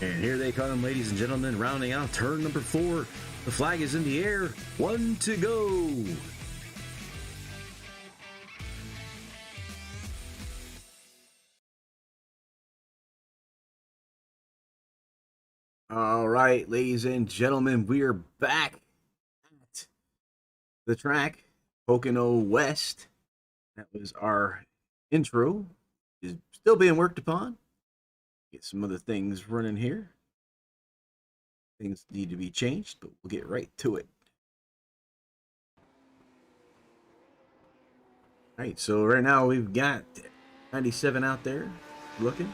And here they come, ladies and gentlemen, rounding out turn number 4. The flag is in the air. 1 to go. All right, ladies and gentlemen, we are back at the track, Pocono West. That was our intro. Is still being worked upon. Get some other things running here. Things need to be changed, but we'll get right to it. All right, so right now we've got 97 out there looking.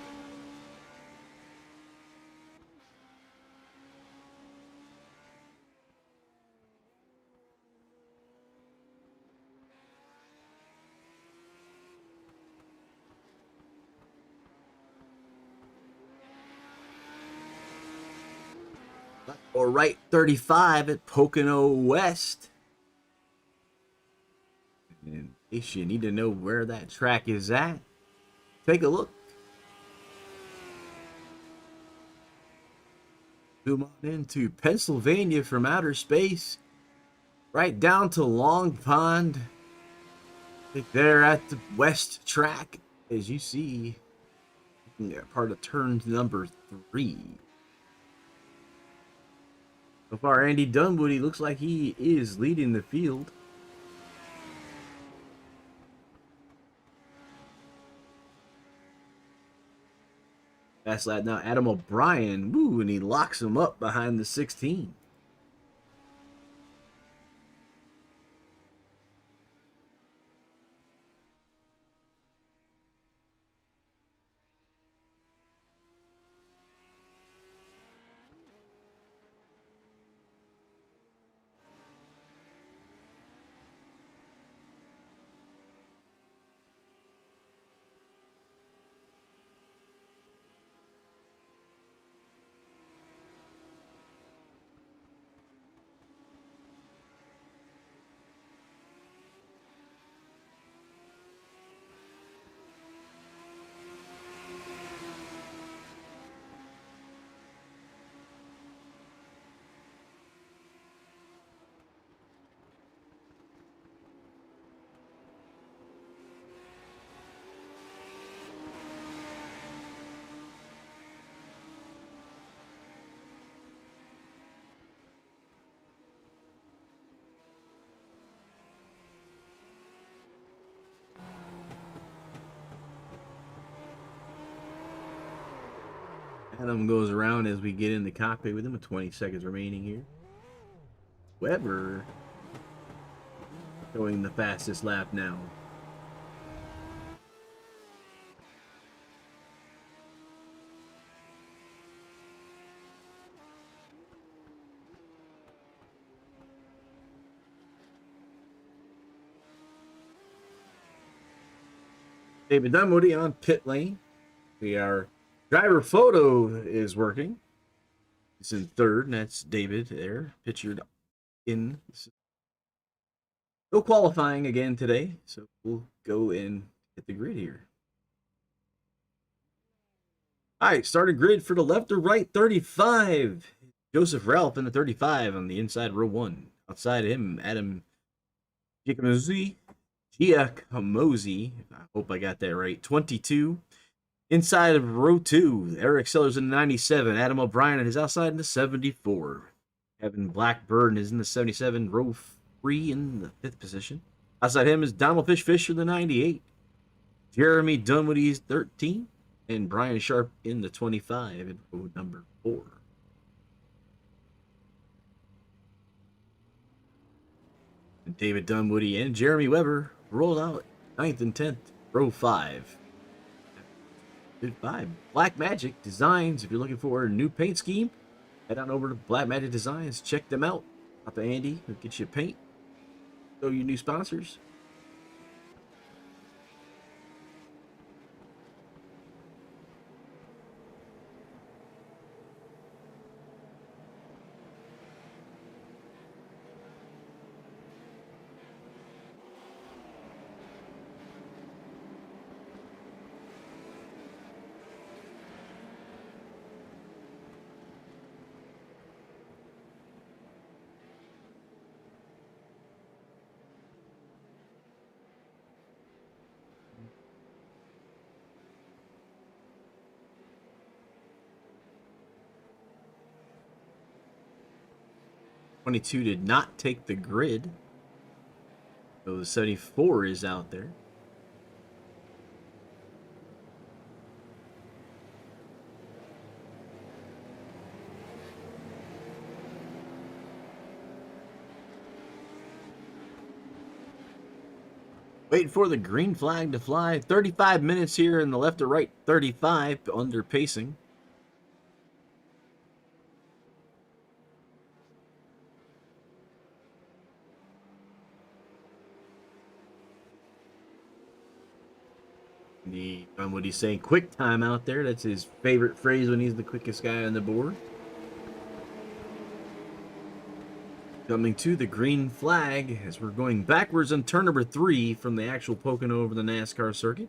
Or right 35 at Pocono West. In case you need to know where that track is at, take a look. Zoom on into Pennsylvania from outer space, right down to Long Pond. Right there at the West track, as you see, part of turn number 3. So far, Andy Dunwoody looks like he is leading the field. Fast lap now, Adam O'Brien. Woo, and he locks him up behind the 16. Adam goes around as we get in the cockpit with him with 20 seconds remaining here. Weber going the fastest lap now. David Dunwoody on pit lane. Our driver photo is working. He's in third, and that's David there, pictured in. No qualifying again today, so we'll go and hit the grid here. All right, starting grid for the left or right, 35. Joseph Ralph in the 35 on the inside row 1. Outside him, Adam Giacomosi. I hope I got that right. 22. Inside of row 2, Eric Sellers in the 97. Adam O'Brien is outside in the 74. Kevin Blackburn is in the 77. Row 3 in the 5th position. Outside him is Donald Fisher in the 98. Jeremy Dunwoody is 13. And Brian Sharp in the 25 in row number 4. And David Dunwoody and Jeremy Weber rolled out 9th and 10th, row 5. By Black Magic Designs. If you're looking for a new paint scheme, head on over to Black Magic Designs. Check them out. Papa Andy will get you paint. Show you new sponsors. 22 did not take the grid. So the 74 is out there. Waiting for the green flag to fly. 35 minutes here in the left to right. 35 under pacing. What he's saying, quick time out there. That's his favorite phrase when he's the quickest guy on the board. Coming to the green flag as we're going backwards on turn number 3 from the actual Pocono over the NASCAR circuit.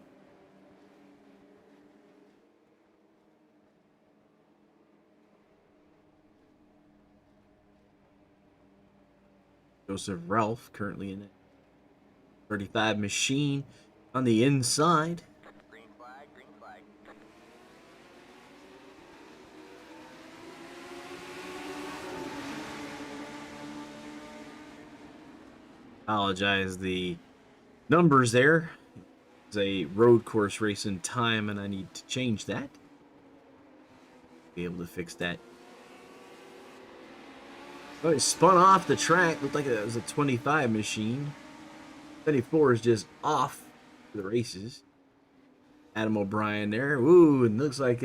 Joseph Ralph currently in it. 35 machine on the inside. Green flag, green flag. Apologize, the numbers there. It's a road course race in time, and I need to change that. Be able to fix that. Oh, it spun off the track. Looked like it was a 25 machine. 74 is just off the races. Adam O'Brien there. Ooh, it looks like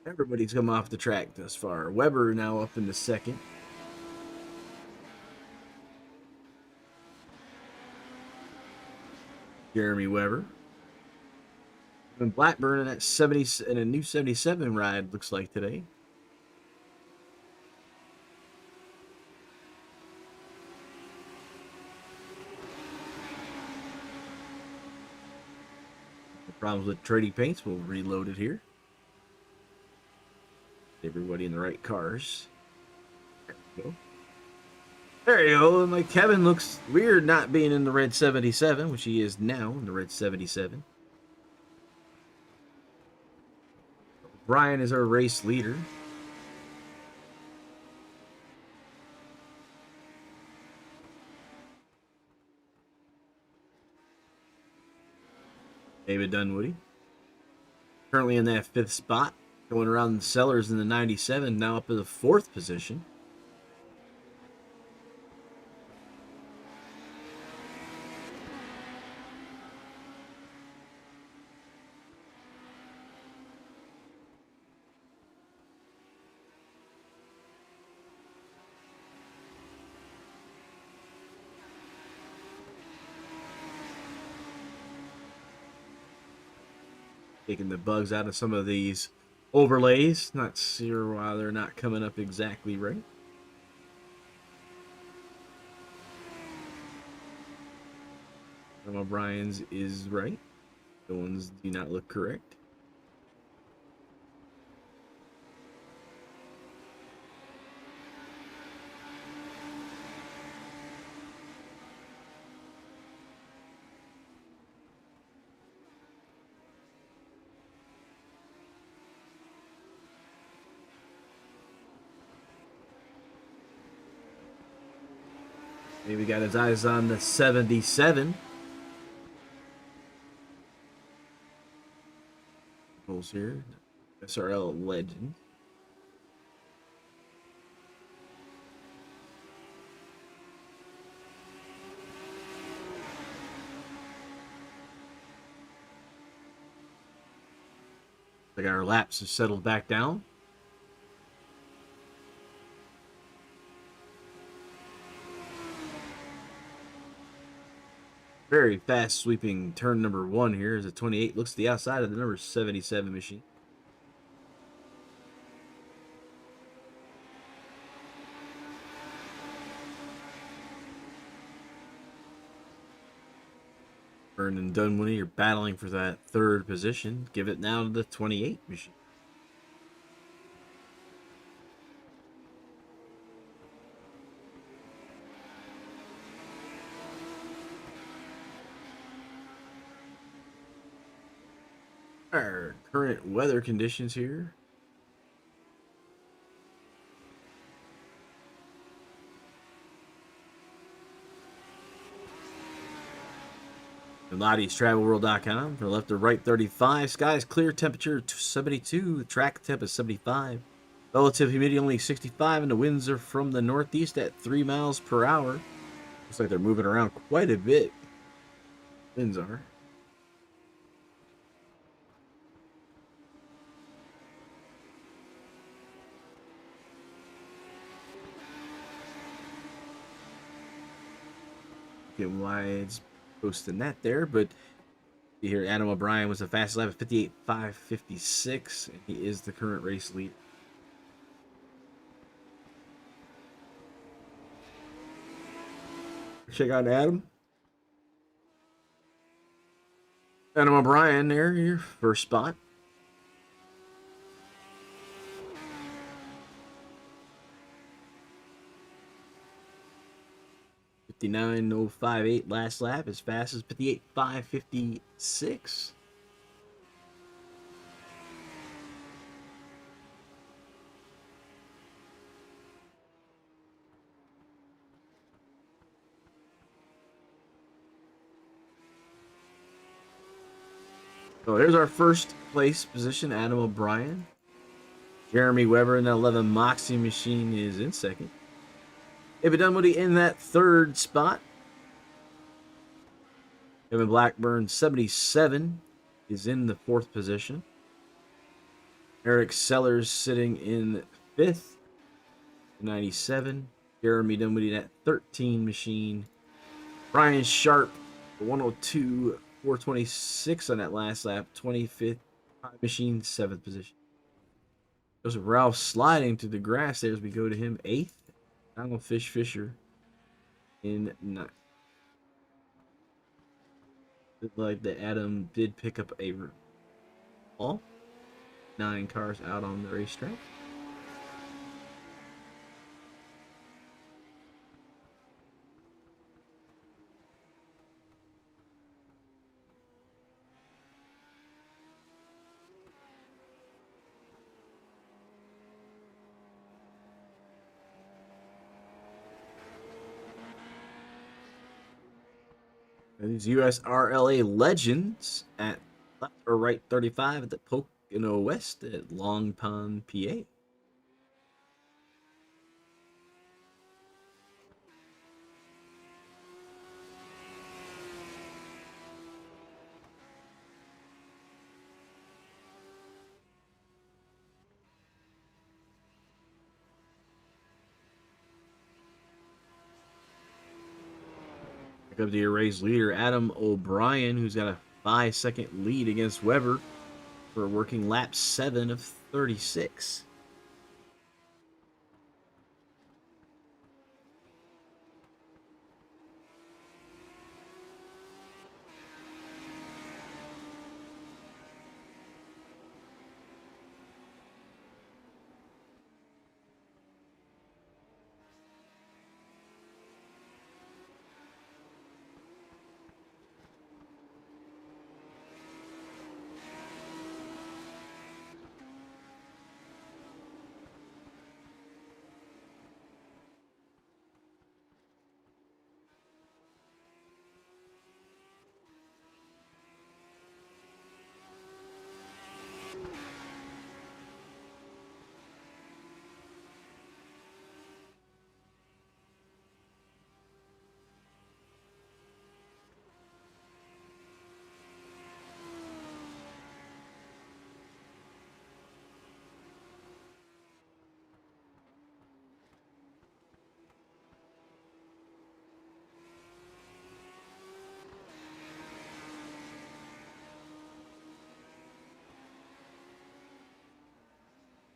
everybody's come off the track thus far. Weber now up in the second. Jeremy Weber. And Blackburn in that 70 in a new 77 ride looks like today. No problems with trading paints. We'll reload it here. Everybody in the right cars. There we go. There you go. Like Kevin looks weird not being in the red 77, which he is now in the red 77. Brian is our race leader. David Dunwoody. Currently in that 5th spot. Going around the Sellers in the 97, now up in the 4th position. Taking the bugs out of some of these overlays. Not sure why they're not coming up exactly right. Some of Brian's is right. The ones do not look correct. Maybe got his eyes on the 77. Bulls here. USRLA legend. Like our laps have settled back down. Very fast sweeping turn number 1 here as a 28 looks to the outside of the number 77 machine. Byrne and Dunwoody are battling for that 3rd position. Give it now to the 28 machine. Our current weather conditions here. LottiesTravelWorld.com. From left to right, 35. Skies clear, temperature 72. Track temp is 75. Relative humidity only 65, and the winds are from the northeast at 3 miles per hour. Looks like they're moving around quite a bit. Winds are. Getting why it's posting that there, but you hear Adam O'Brien was the fastest lap at 58.556, and he is the current race lead. Check out Adam. Adam O'Brien there, your first spot. $59.058 last lap, as fast as 58.556. So there's our first place position, Adam O'Brien. Jeremy Weber in that 11 Moxie machine is in second. David Dunwoody in that third spot. Kevin Blackburn, 77, is in the fourth position. Eric Sellers sitting in fifth, 97. Jeremy Dunwoody in that 13 machine. Brian Sharp, 102, 426 on that last lap, 25th machine, 7th position. Joseph Ralph sliding to the grass there as we go to him, 8th. Donald Fisher in 9th. Looked like the Adam did pick up a ball. 9 cars out on the racetrack. And these USRLA legends at left or right 35 at the Pocono West at Long Pond, PA. Back up to your race leader, Adam O'Brien, who's got a 5-second lead against Weber for working lap 7 of 36.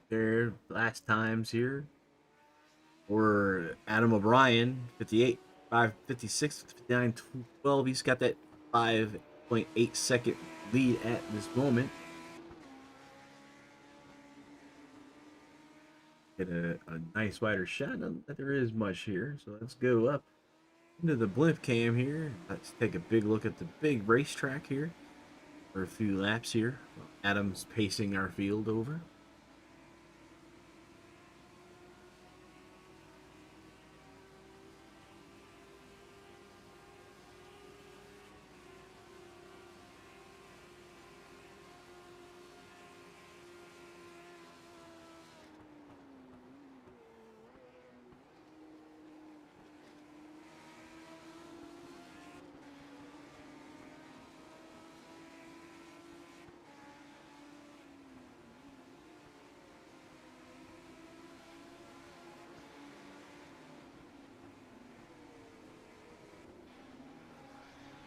Their last times here for Adam O'Brien, 58, 556, 59, 12. He's got that 5.8 second lead at this moment. Get a nice wider shot. Not that there is much here, so let's go up into the blimp cam here. Let's take a big look at the big racetrack here for a few laps here. Adam's pacing our field over.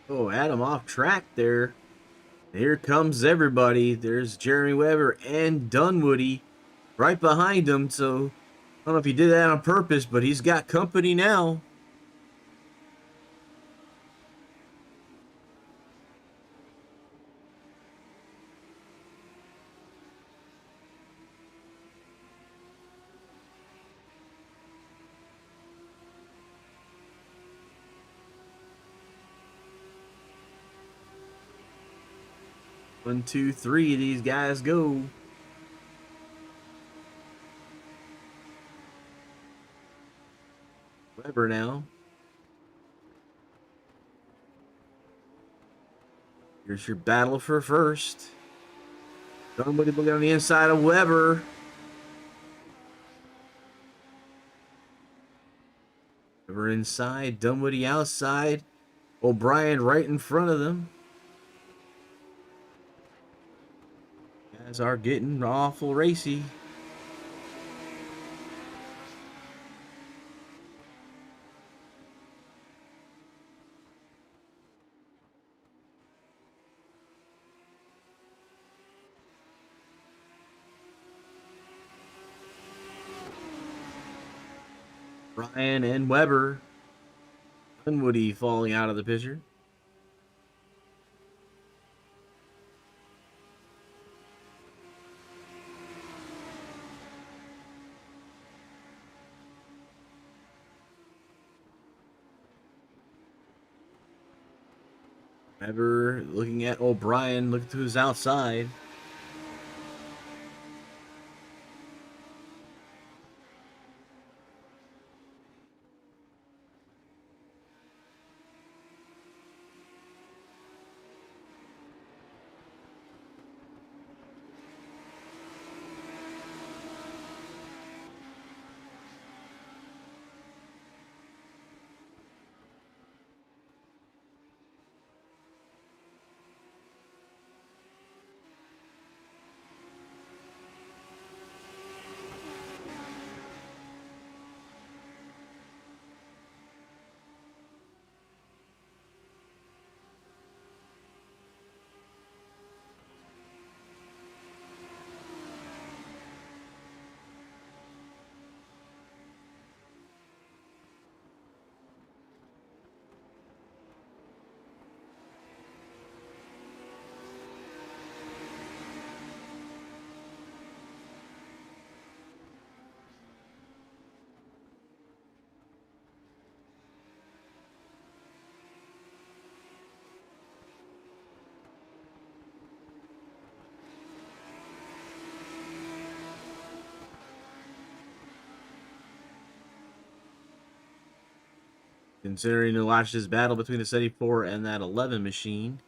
Oh, Adam off track there. Here comes everybody. There's Jeremy Weber and Dunwoody right behind him. So I don't know if he did that on purpose, but he's got company now. One, two, three. These guys go. Weber now. Here's your battle for first. Somebody looking on the inside of Weber. Weber inside, Dunwoody outside. O'Brien right in front of them. Guys are getting awful racy. Bryan and Weber. Dunwoody falling out of the picture. Weber looking at O'Brien, looking to his outside. Considering to watch this battle between the 74 and that 11 machine.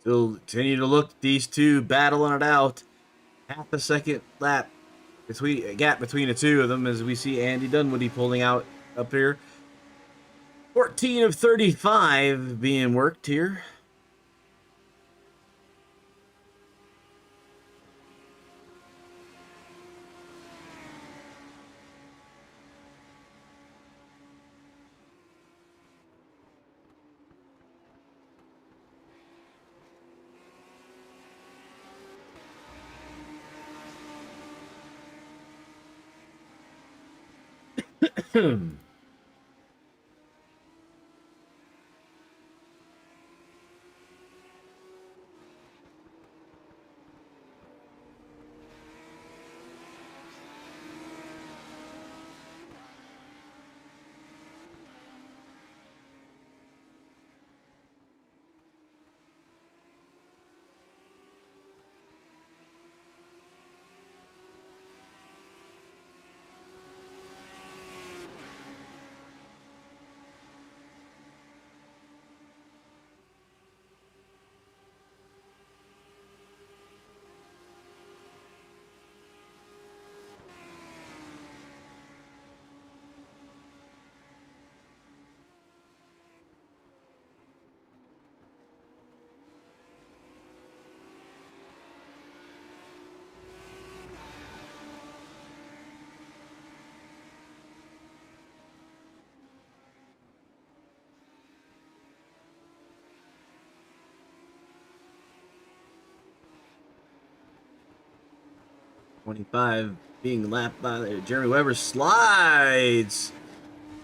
Still continue to look these two battling it out. Half a second lap between gap between the two of them as we see Andy Dunwoody pulling out up here. 14 of 35 being worked here. 25 being lapped by Jeremy Weber. Slides.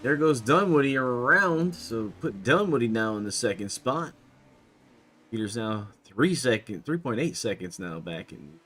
There goes Dunwoody around. So put Dunwoody now in the second spot. Peter's now 3.8 seconds now back in.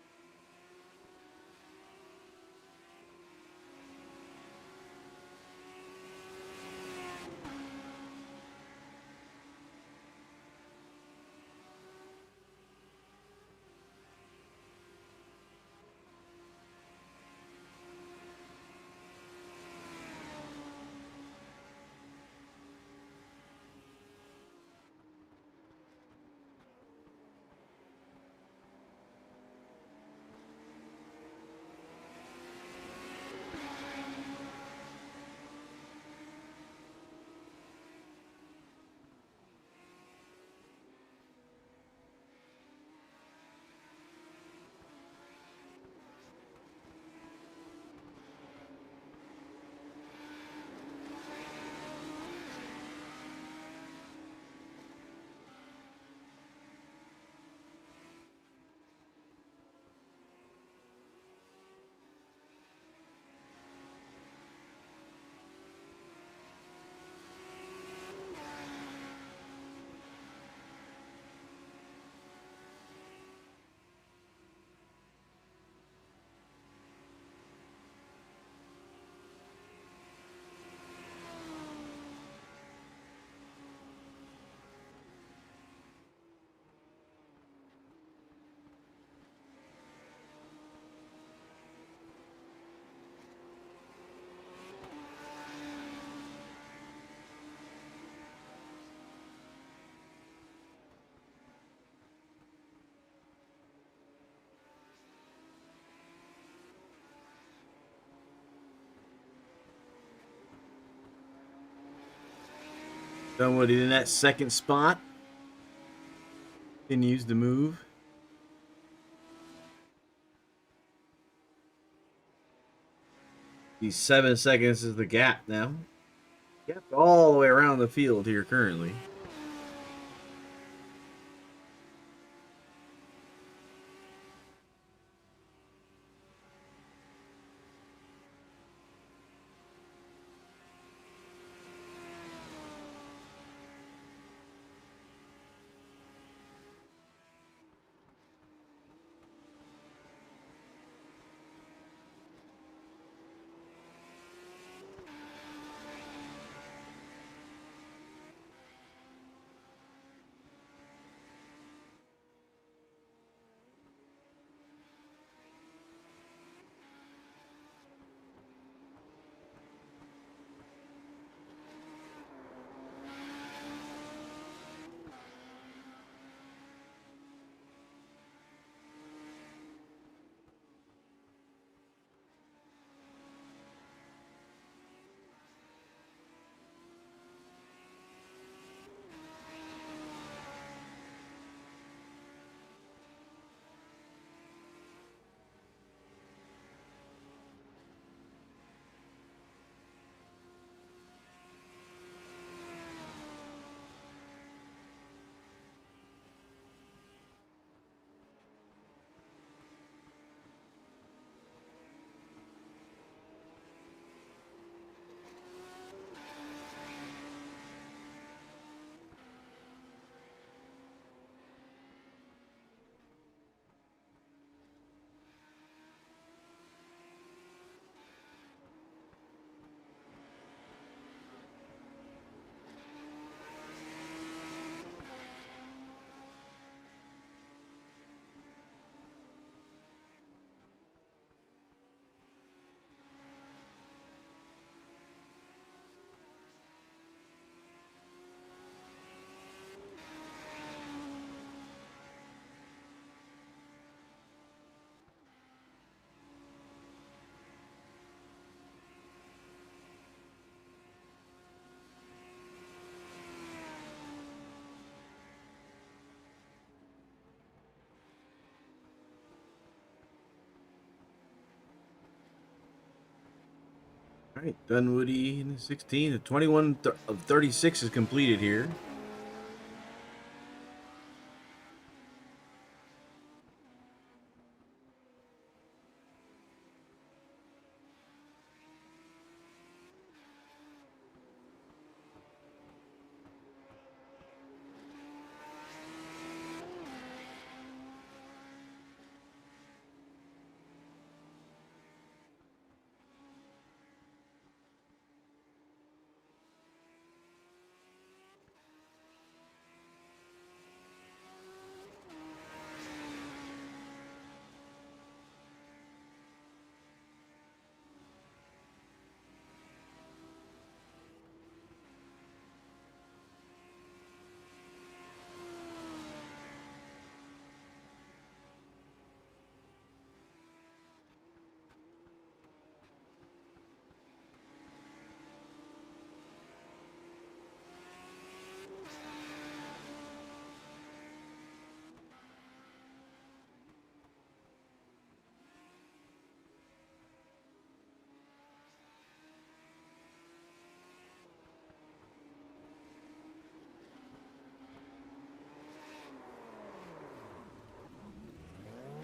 Dunwoody in that second spot. Continues to move. These 7 seconds is the gap now. Gap all the way around the field here currently. All right, Dunwoody in the 16. The 21 of 36 is completed here.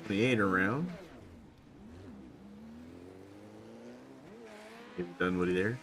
28 around. Get Dunwoody there.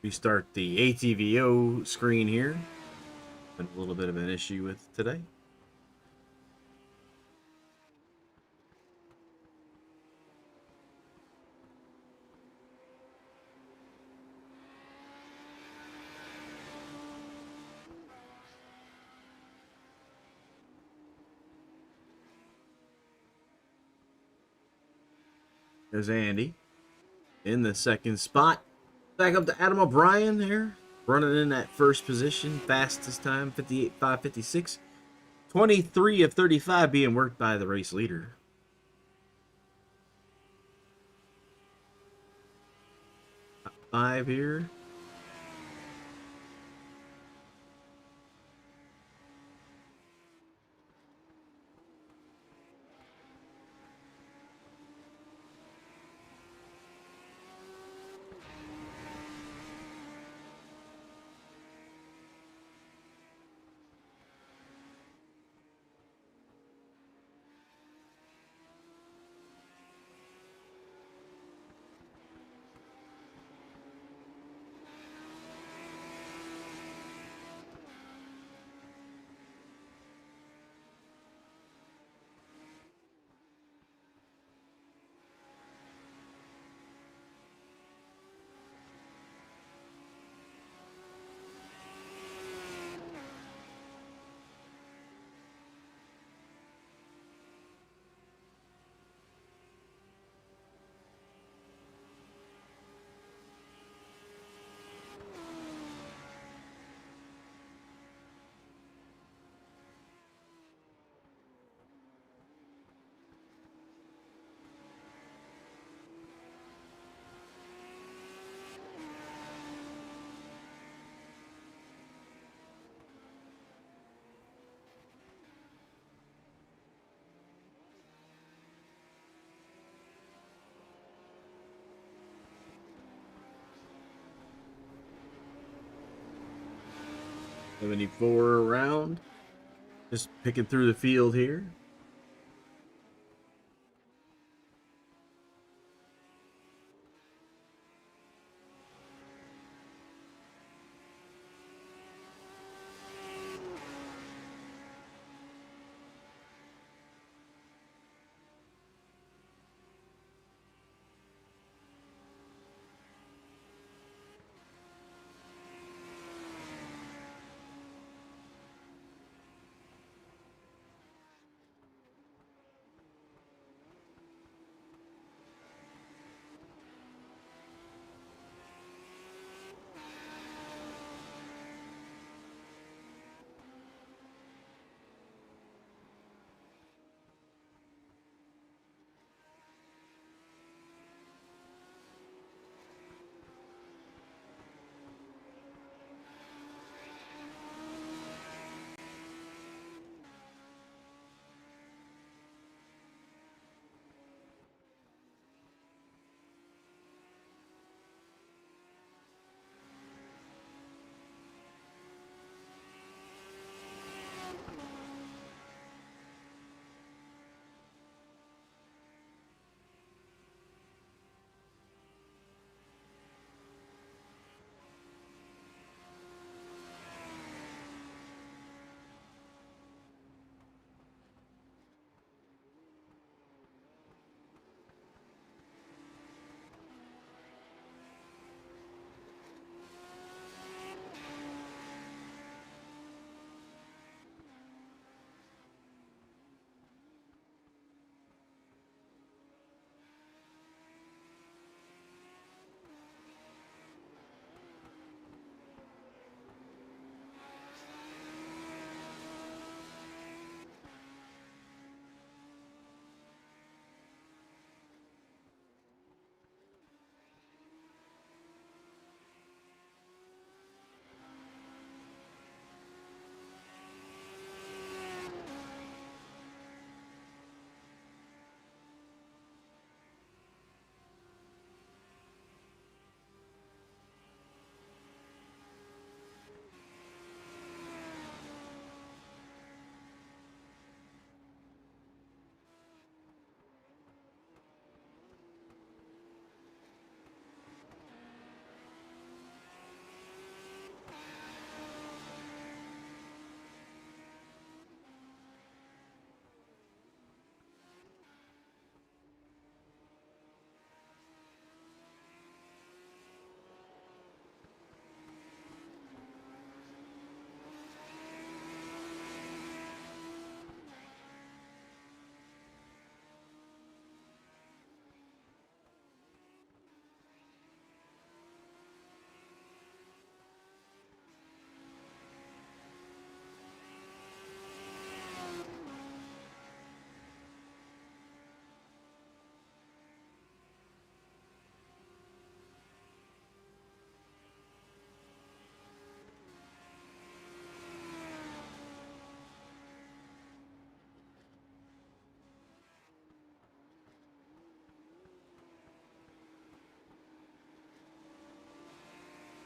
We start the ATVO screen here. Been a little bit of an issue with today. There's Andy in the second spot. Back up to Adam O'Brien here, running in that first position. Fastest time, 58.556. 23 of 35 being worked by the race leader. Top 5 here. '74 around. Just picking through the field here.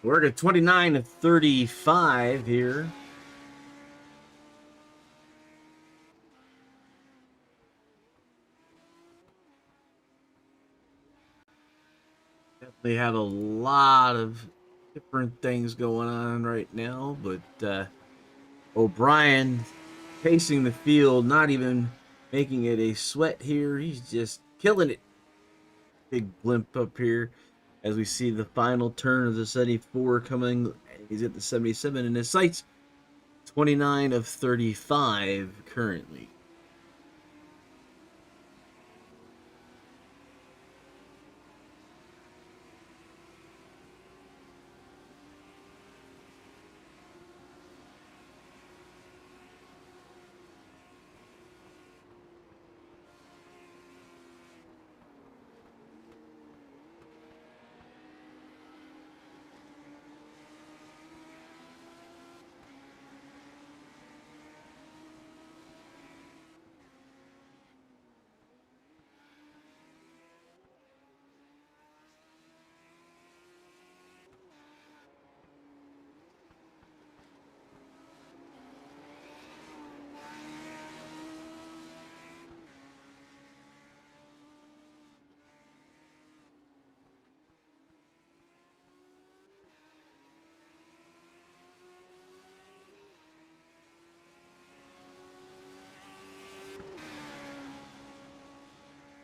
We're at 29 of 35 here. Definitely have a lot of different things going on right now, but O'Brien pacing the field, not even making it a sweat here. He's just killing it. Big blimp up here as we see the final turn of the 74 coming. He's at the 77 in his sights. 29 of 35 currently.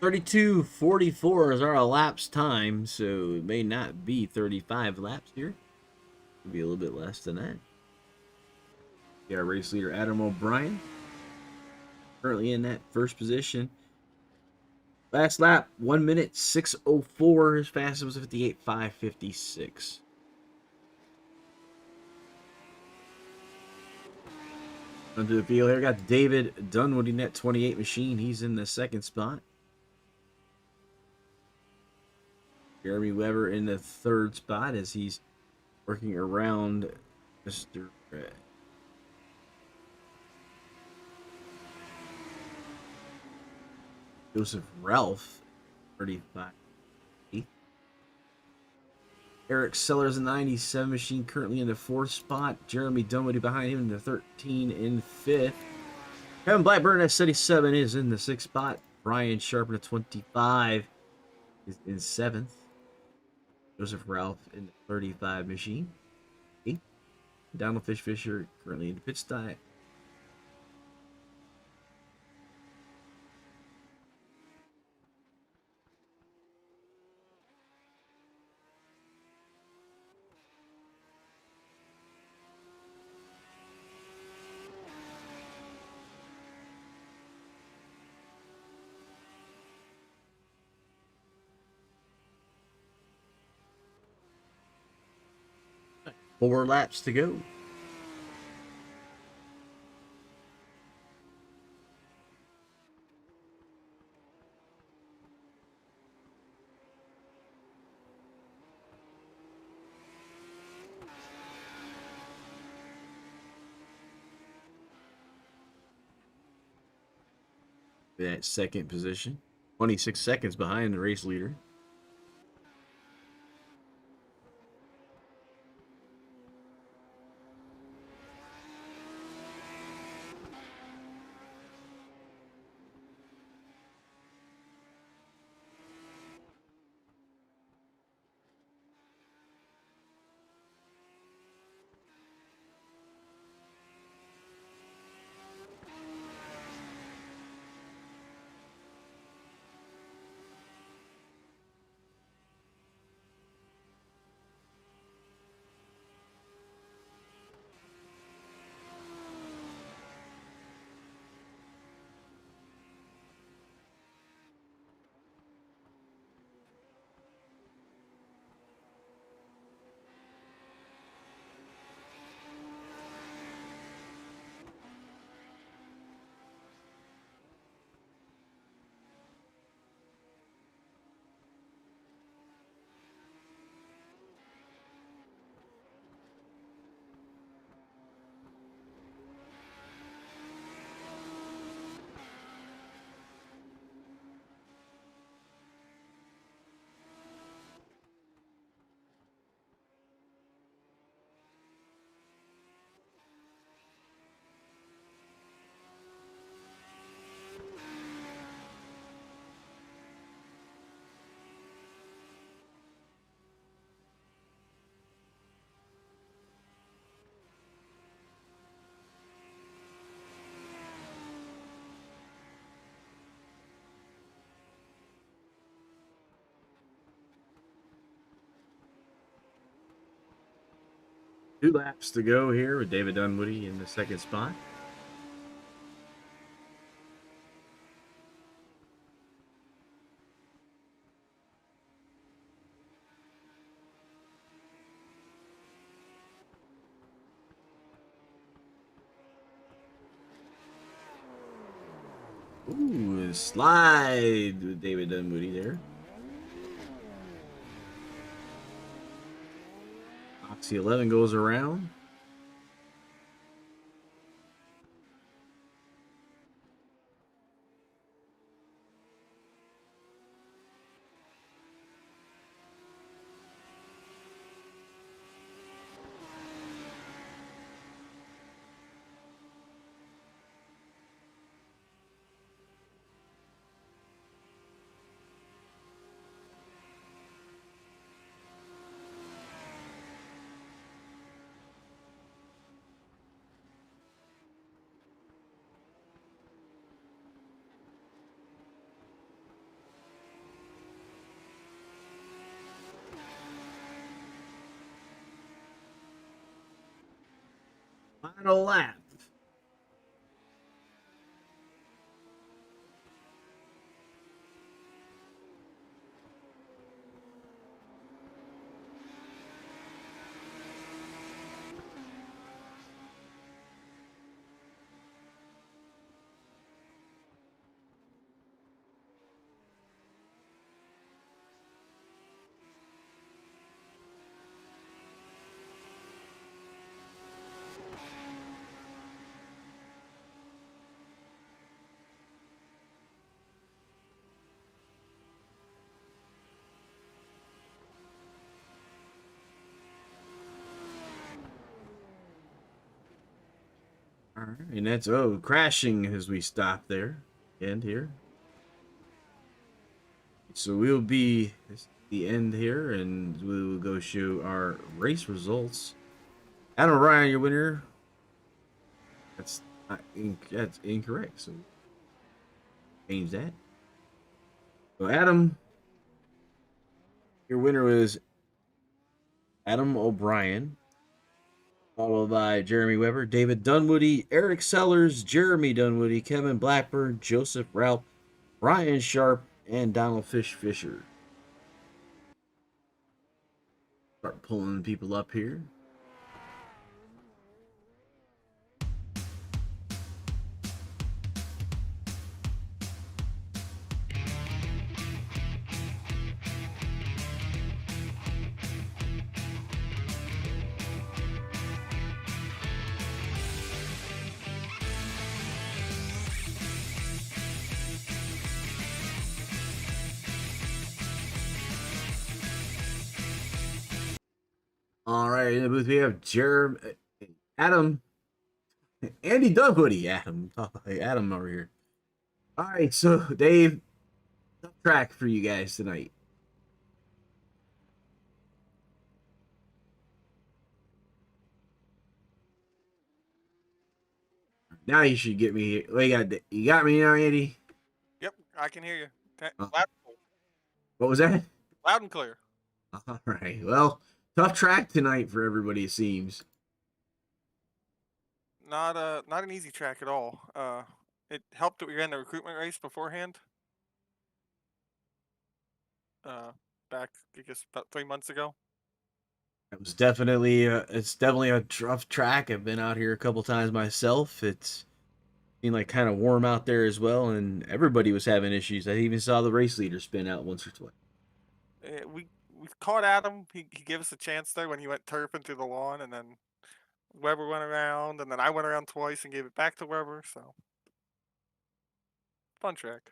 32:44 is our elapsed time, so it may not be 35 laps here. It'll be a little bit less than that. Our race leader Adam O'Brien currently in that first position. Last lap, 1 minute 6:04. His fastest was 58.556. Onto the field here, got David Dunwoody in that 28 machine. He's in the second spot. Jeremy Weber in the third spot as he's working around Mr. Joseph Ralph, 35. Eric Sellers in the 97 machine currently in the fourth spot. Jeremy Dunwoody behind him in the 13 in fifth. Kevin Blackburn at 77 is in the sixth spot. Brian Sharp in the 25 is in seventh. Joseph Ralph in the 35 machine. Eighth. Donald Fisher currently in the pit stop. Four laps to go. That second position. 26 seconds behind the race leader. 2 laps to go here with David Dunwoody in the second spot. Ooh, slide with David Dunwoody there. Oxy 11 goes around. Final lap. All right, and that's crashing as we stop there. End here. So we'll be the end here, and we will go show our race results. Adam Ryan, your winner. That's incorrect. So change that. So Adam, your winner was Adam O'Brien, followed by Jeremy Weber, David Dunwoody, Eric Sellers, Jeremy Dunwoody, Kevin Blackburn, Joseph Ralph, Brian Sharp, and Donald Fisher. Start pulling people up here. All right, in the booth we have Adam, Andy Dunwoody, Adam over here. All right, so Dave, tough track for you guys tonight. Now you should get me. You got me now, Andy. Yep, I can hear you. What was that? Loud and clear. All right. Well, tough track tonight for everybody. It seems. Not an easy track at all. It helped that we ran the recruitment race beforehand. Back I guess about 3 months ago. It was definitely it's definitely a rough track. I've been out here a couple times myself. It's been like kind of warm out there as well, and everybody was having issues. I even saw the race leader spin out once or twice. We caught Adam. He gave us a chance there when he went turfing through the lawn, and then Weber went around, and then I went around twice and gave it back to Weber. So fun track.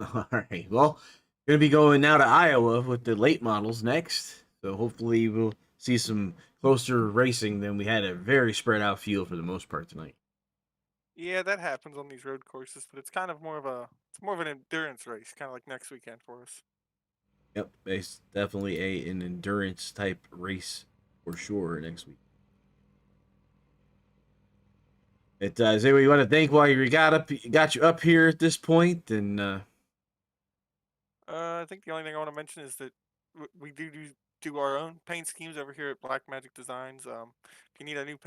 All right. Well, going to be going now to Iowa with the late models next. So hopefully we'll see some closer racing than we had a very spread out field for the most part tonight. Yeah, that happens on these road courses, but it's kind of more of an endurance race, kind of like next weekend for us. Yep, it's definitely an endurance type race for sure next week. Is there you want to thank while you got you up here at this point? And I think the only thing I want to mention is that we do do our own paint schemes over here at Black Magic Designs. If you need a new,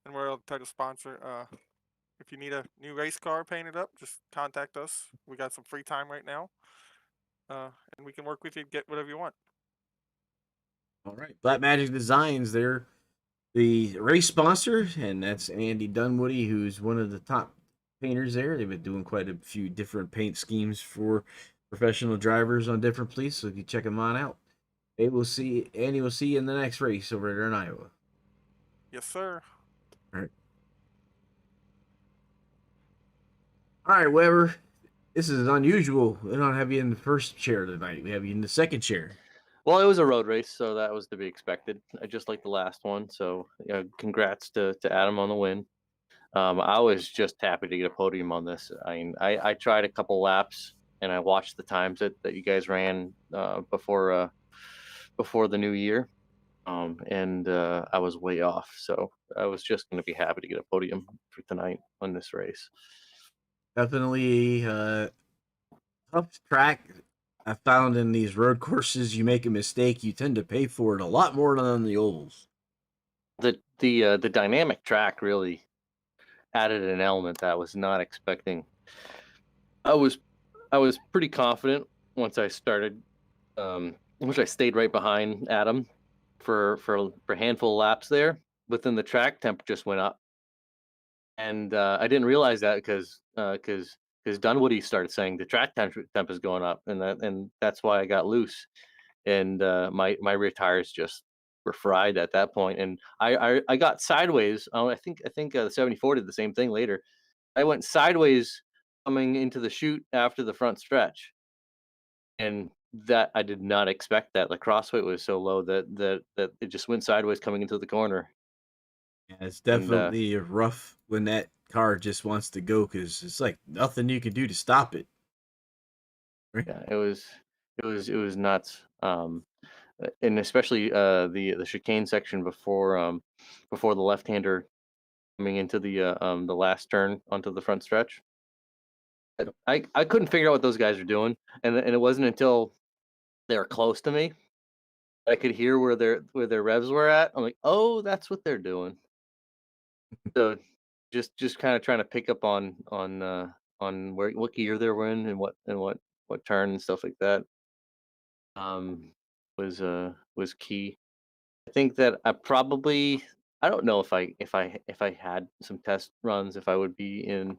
and we'll try to sponsor. If you need a new race car painted up, just contact us. We got some free time right now, and we can work with you to get whatever you want. All right. Black Magic Designs, they're the race sponsor, and that's Andy Dunwoody, who's one of the top painters there. They've been doing quite a few different paint schemes for professional drivers on different police, so if you check them on out, Andy will see you in the next race over there in Iowa. Yes, sir. All right. All right, Weber. This is unusual. We don't have you in the first chair tonight. We have you in the second chair. Well, it was a road race, so that was to be expected. Just like the last one. So, congrats to Adam on the win. I was just happy to get a podium on this. I mean, I tried a couple laps and I watched the times that you guys ran before the new year, and I was way off. So I was just going to be happy to get a podium for tonight on this race. Definitely tough track. I found in these road courses, you make a mistake, you tend to pay for it a lot more than on the ovals. The dynamic track really added an element that I was not expecting. I was pretty confident once I started, which I stayed right behind Adam for a handful of laps there. But then the track temp just went up, and I didn't realize that because Dunwoody started saying the track temp is going up, and that's why I got loose, and my rear tires just were fried at that point, and I got sideways. I think the 74 did the same thing later. I went sideways coming into the chute after the front stretch, and that I did not expect that. The cross weight was so low that it just went sideways coming into the corner. Yeah, it's And definitely rough when that car just wants to go because it's like nothing you can do to stop it. Right? yeah, it was nuts. And especially the chicane section before the left-hander coming into the last turn onto the front stretch. I couldn't figure out what those guys were doing, and it wasn't until they were close to me I could hear where their revs were at. I'm like, oh, that's what they're doing. So just kind of trying to pick up on where what gear they were in and what turn and stuff like that. Um, was key. I think that I don't know if I had some test runs if I would be in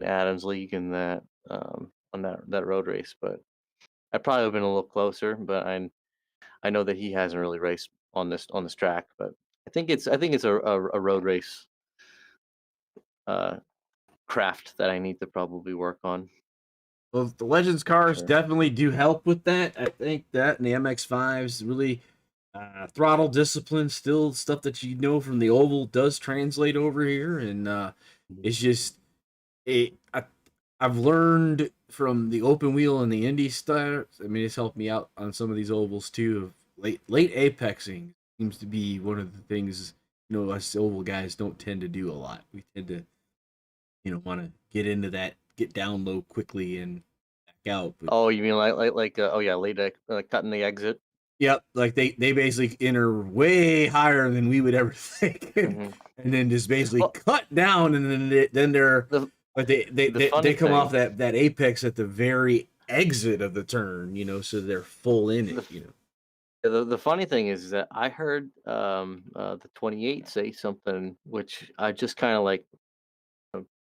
Adams League in that on that road race, but I probably have been a little closer. But I know that he hasn't really raced on this track, but I think it's a road race uh, craft that I need to probably work on. Well, the Legends cars Sure. definitely do help with that. I think that and the MX5s really throttle discipline, still stuff that you know from the oval does translate over here, and Mhm. it's just it. I've learned from the open wheel and the Indy style. I mean, it's helped me out on some of these ovals too. Of late apexing seems to be one of the things us oval guys don't tend to do a lot. We tend to want to get into that, get down low quickly and back out. But Oh, you mean oh yeah, late cutting the exit. yep, like they basically enter way higher than we would ever think, and, Hmm. then just basically Well, cut down, and then they're the like they, the they funny they come off thing, that apex at the very exit of the turn, so they're full in it, the the funny thing is that I heard the 28 say something, which I just kind of like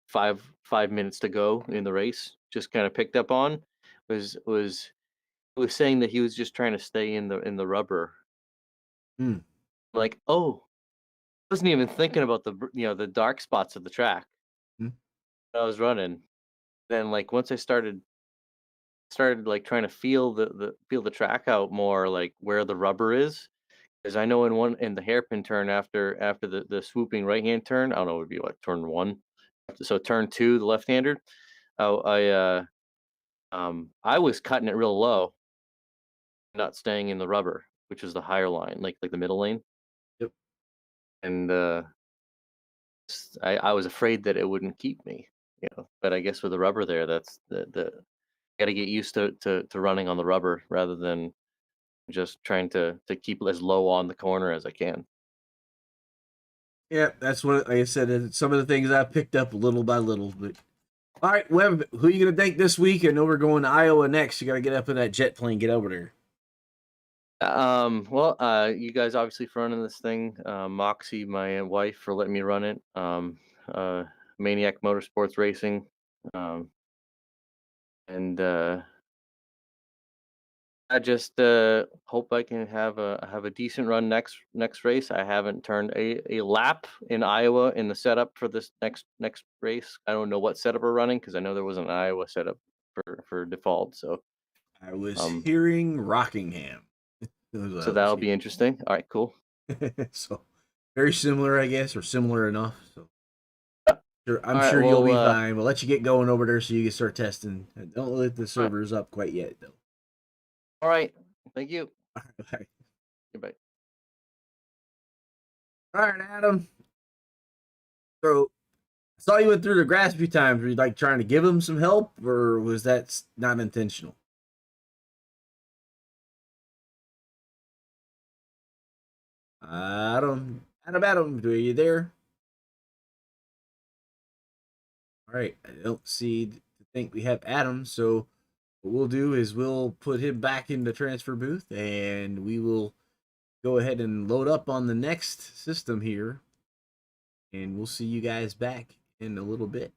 5 minutes to go in the race, just kind of picked up on, was saying that he was just trying to stay in the rubber. Hmm. Like, oh, I wasn't even thinking about the dark spots of the track Hmm. when I was running. Then like once I started like trying to feel the track out more, like where the rubber is, because I know in the hairpin turn after the swooping right hand turn, I don't know, it would be like turn one, so turn two, the left hander. I was cutting it real low, not staying in the rubber, which is the higher line, like the middle lane, Yep. and I was afraid that it wouldn't keep me, But I guess with the rubber there, that's the got to get used to running on the rubber rather than just trying to keep as low on the corner as I can. Yeah, that's what, like I said, some of the things I picked up little by little. But all right, Webb, who are you gonna thank this week? I know we're going to Iowa next. You got to get up in that jet plane, get over there. Well, you guys obviously for running this thing. Moxie, my wife, for letting me run it. Maniac Motorsports Racing. Um, and I just hope I can have a decent run next race. I haven't turned a lap in Iowa in the setup for this next race. I don't know what setup we're running because I know there was an Iowa setup for default. So I was um hearing Rockingham. so that'll be interesting. All right, cool. So very similar, I guess, or similar enough. So I'm All right, sure you'll be well, fine. We'll let you get going over there so you can start testing. Don't let the all right, servers up quite yet, though. all right. Thank you. All right, Goodbye. Adam. So I saw you went through the grass a few times. Were you like trying to give him some help, or was that not intentional? Adam, are you there? All right, I don't see to think we have Adam, so what we'll do is we'll put him back in the transfer booth and we will go ahead and load up on the next system here. And we'll see you guys back in a little bit.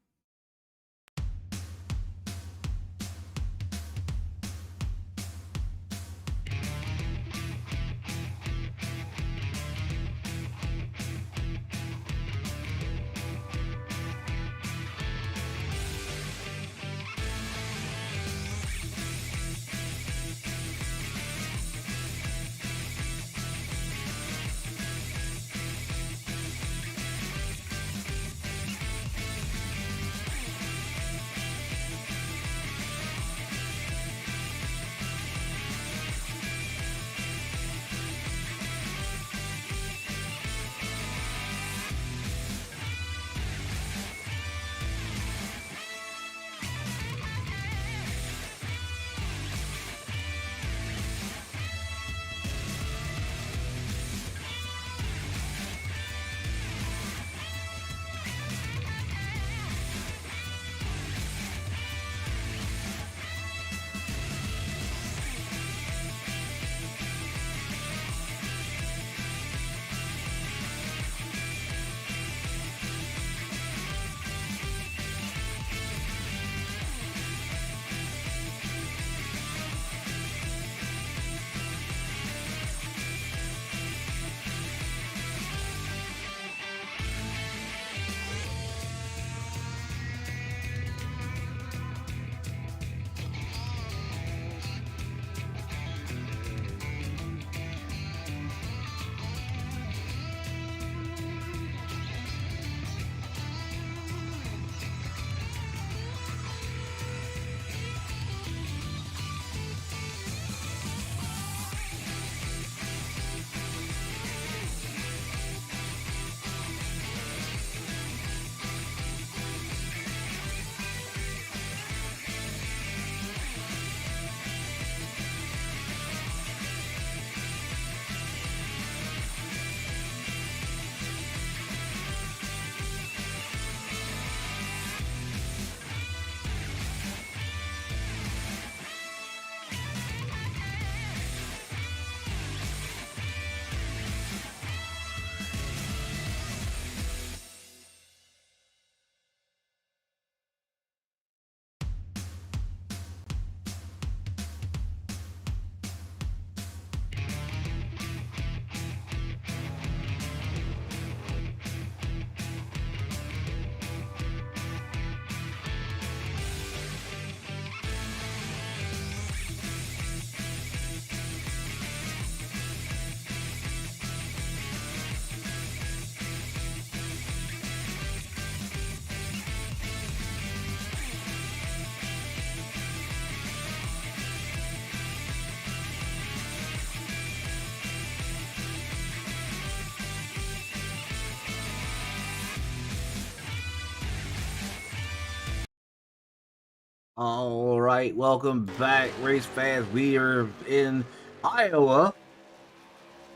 All right, welcome back, race fans. We are in Iowa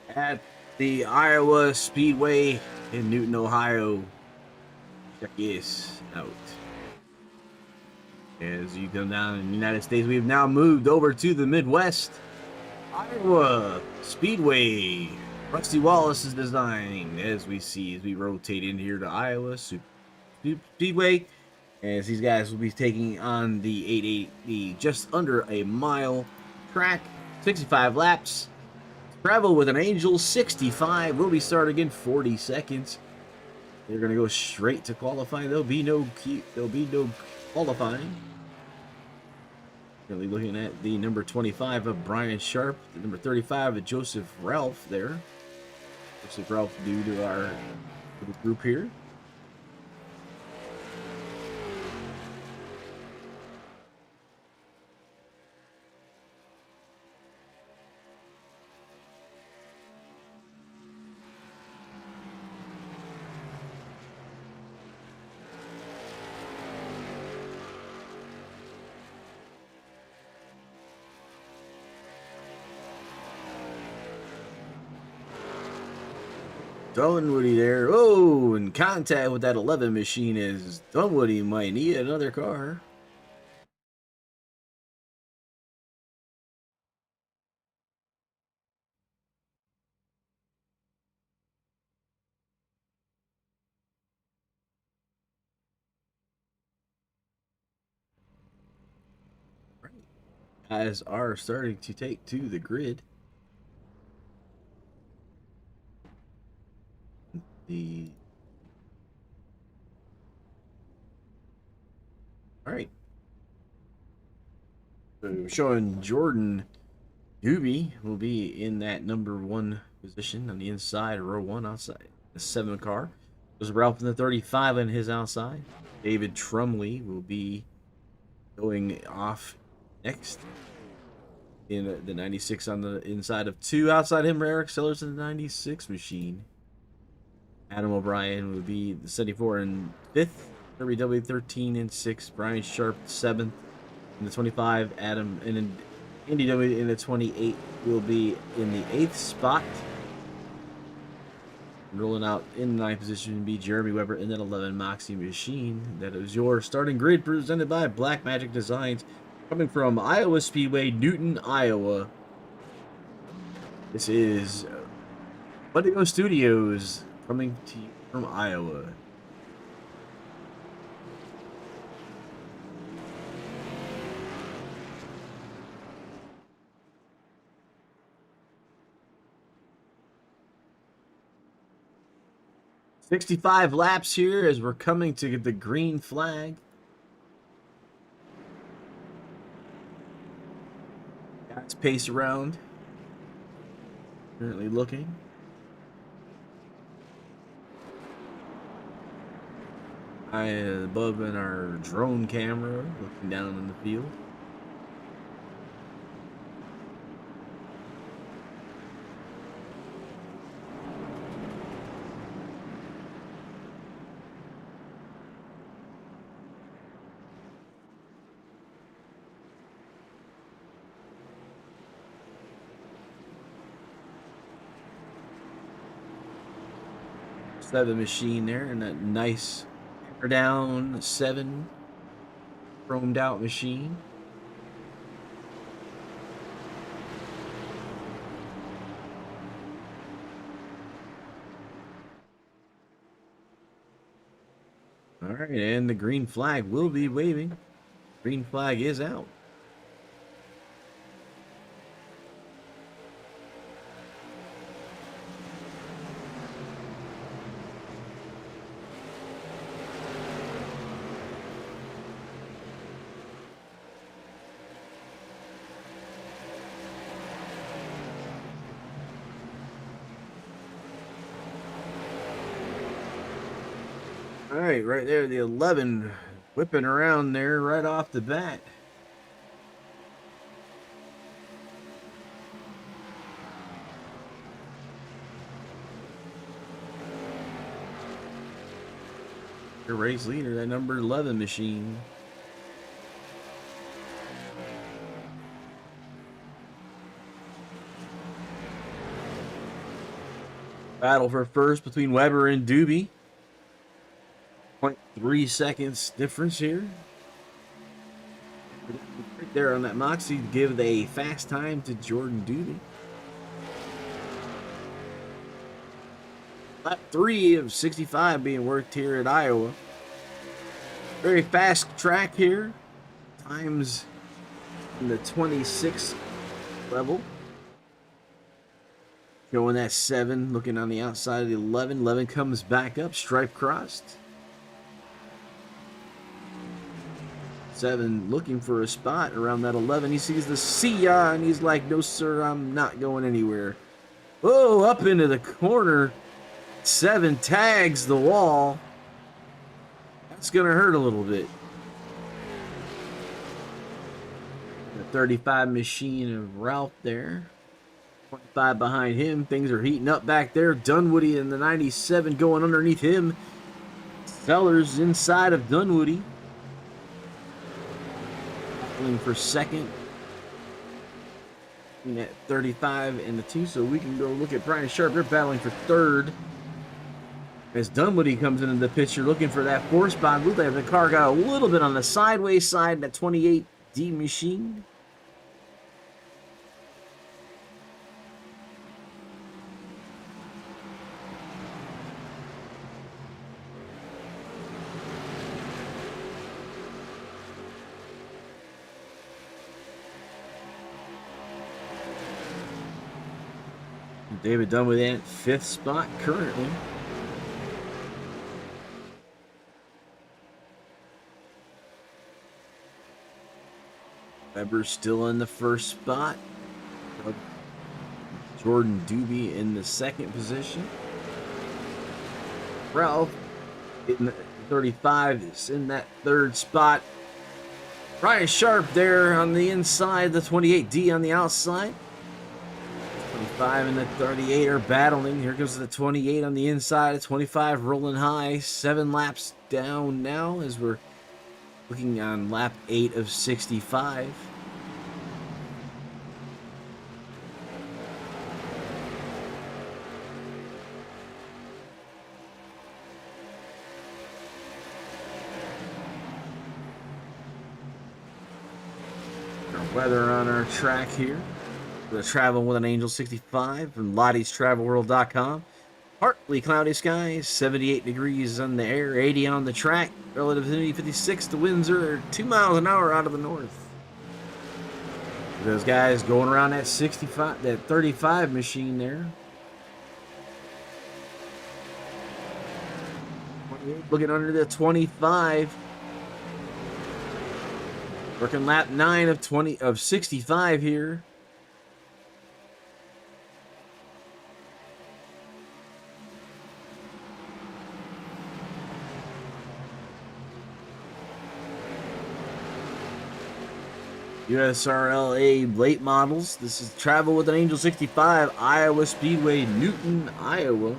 at the Iowa Speedway in Newton, Ohio. Check this out. As you come down in the United States, we've now moved over to the Midwest. Iowa Speedway. Rusty Wallace's design, as we see as we rotate in here to Iowa Speedway. As these guys will be taking on the 880, just under a mile track, 65 laps. Travel with an Angel 65. We'll be starting in 40 seconds. They're gonna go straight to qualifying. There'll be no qualifying. Really looking at the number 25 of Brian Sharp, the number 35 of Joseph Ralph there. Joseph Ralph due to our little group here. Dunwoody there. Oh, in contact with that 11 machine is Dunwoody might need another car. Right. Guys are starting to take to the grid. All right. So showing Jordan Doobie will be in that number 1 position on the inside, row 1 outside. The 7 car. There's Ralph in the 35 on his outside. David Trumley will be going off next. In the 96 on the inside of 2. Outside him, Eric Sellers in the 96 machine. Adam O'Brien would be the 74 and 5th. Kirby W 13 and 6. Brian Sharp 7th in the 25. Adam and then Andy W in the 28 will be in the 8th spot. Rolling out in the 9th position would be Jeremy Weber in that 11 Moxie machine. That is your starting grid presented by Black Magic Designs. Coming from Iowa Speedway, Newton, Iowa. This is Pocono Studios coming to you from Iowa. "65 laps here as we're coming to the green flag. Guys pace around. Currently looking. I above in our drone camera, looking down in the field. The machine there, and that nice down 7 chromed out machine. All right, and the green flag will be waving. Green flag is out. All right, right there, the 11 whipping around there right off the bat. Your race leader, that number 11 machine. Battle for first between Weber and Doobie. 0.3 seconds difference here. Right there on that Moxie to give a fast time to Jordan Doobie. Lap 3 of 65 being worked here at Iowa. Very fast track here. Times in the 26 level. Showing that 7, looking on the outside of the 11. 11 comes back up, stripe crossed. 7 looking for a spot around that 11. He sees the see ya, and he's like, no, sir, I'm not going anywhere. Oh, up into the corner. 7 tags the wall. That's going to hurt a little bit. The 35 machine of Ralph there. 25 behind him. Things are heating up back there. Dunwoody in the 97 going underneath him. Sellers inside of Dunwoody. Battling for second. At 35 and the 2, so we can go look at Brian Sharp. They're battling for third. As Dunwoody comes into the picture looking for that 4 spot. Looks like the car got a little bit on the sideways side in that 28D machine. David Dunwoody in 5th spot currently. Weber still in the 1st spot. Jordan Doobie in the 2nd position. Ralph in the 35 is in that 3rd spot. Brian Sharp there on the inside, the 28D on the outside. 25 and the 38 are battling. Here comes the 28 on the inside. 25 rolling high. 7 laps down now as we're looking on lap 8 of 65. Weather on our track here. The Travel with an Angel 65 from Lottie'sTravelWorld.com. Partly cloudy skies, 78 degrees on the air, 80 on the track. Relative humidity 56. The winds are 2 miles an hour out of the north. Those guys going around that 65, that 35 machine there. Looking under the 25. Working lap 9 of 65 here. USRLA late models. This is Travel with an Angel 65, Iowa Speedway, Newton, Iowa.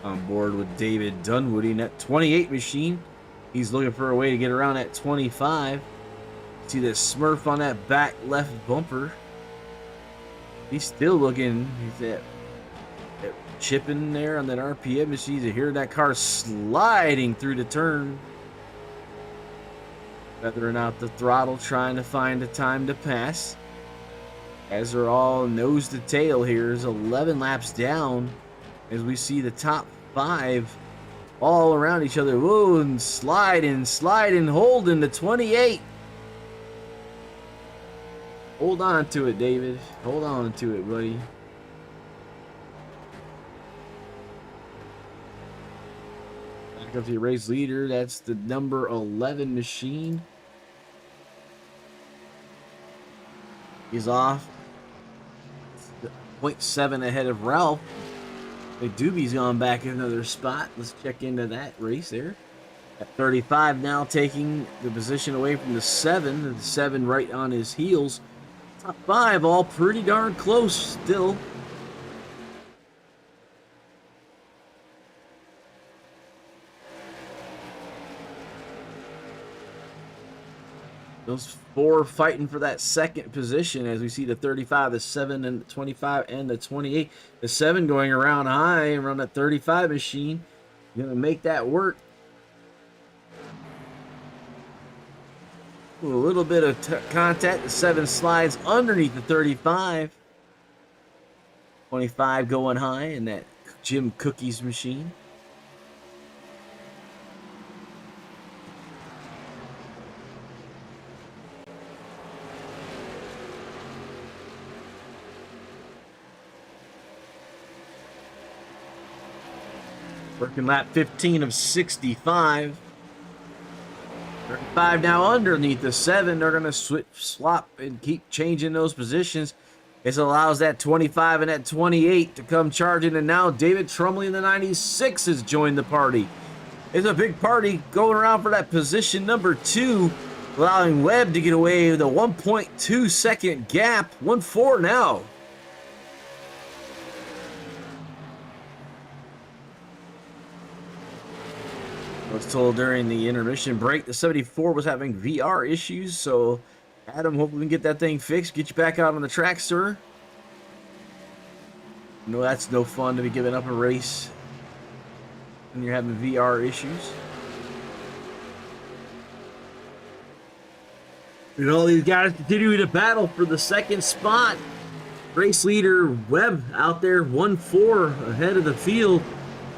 On board with David Dunwoody in that 28 machine. He's looking for a way to get around that 25. See the Smurf on that back left bumper. He's still looking. He's that chipping there on that RPM machine. You hear that car sliding through the turn. Feathering out the throttle, trying to find a time to pass. As they're all nose to tail here. Is 11 laps down. As we see the top 5 all around each other. Whoa, and sliding, holding the 28. Hold on to it, David. Hold on to it, buddy. Back up to your race leader. That's the number 11 machine. He's off. 0.7 ahead of Ralph. Doobie's gone back in another spot. Let's check into that race there. At 35 now, taking the position away from the 7. The 7 right on his heels. Top 5 all pretty darn close still. Those four fighting for that second position as we see the 35, the 7, and the 25, and the 28. The 7 going around high and around that 35 machine. Going to make that work. A little bit of contact. The 7 slides underneath the 35. 25 going high in that Jim Cookies machine. Working lap 15 of 65. 35 now underneath the 7. They're going to swap and keep changing those positions. This allows that 25 and that 28 to come charging. And now David Trumley in the 96 has joined the party. It's a big party going around for that position number 2, allowing Webb to get away with a 1.2 second gap. 1.4 now. I was told during the intermission break the 74 was having VR issues, so Adam, hope we can get that thing fixed. Get you back out on the track, sir. No, that's no fun to be giving up a race when you're having VR issues. And all these guys continue to battle for the second spot. Race leader Webb out there 1-4 ahead of the field.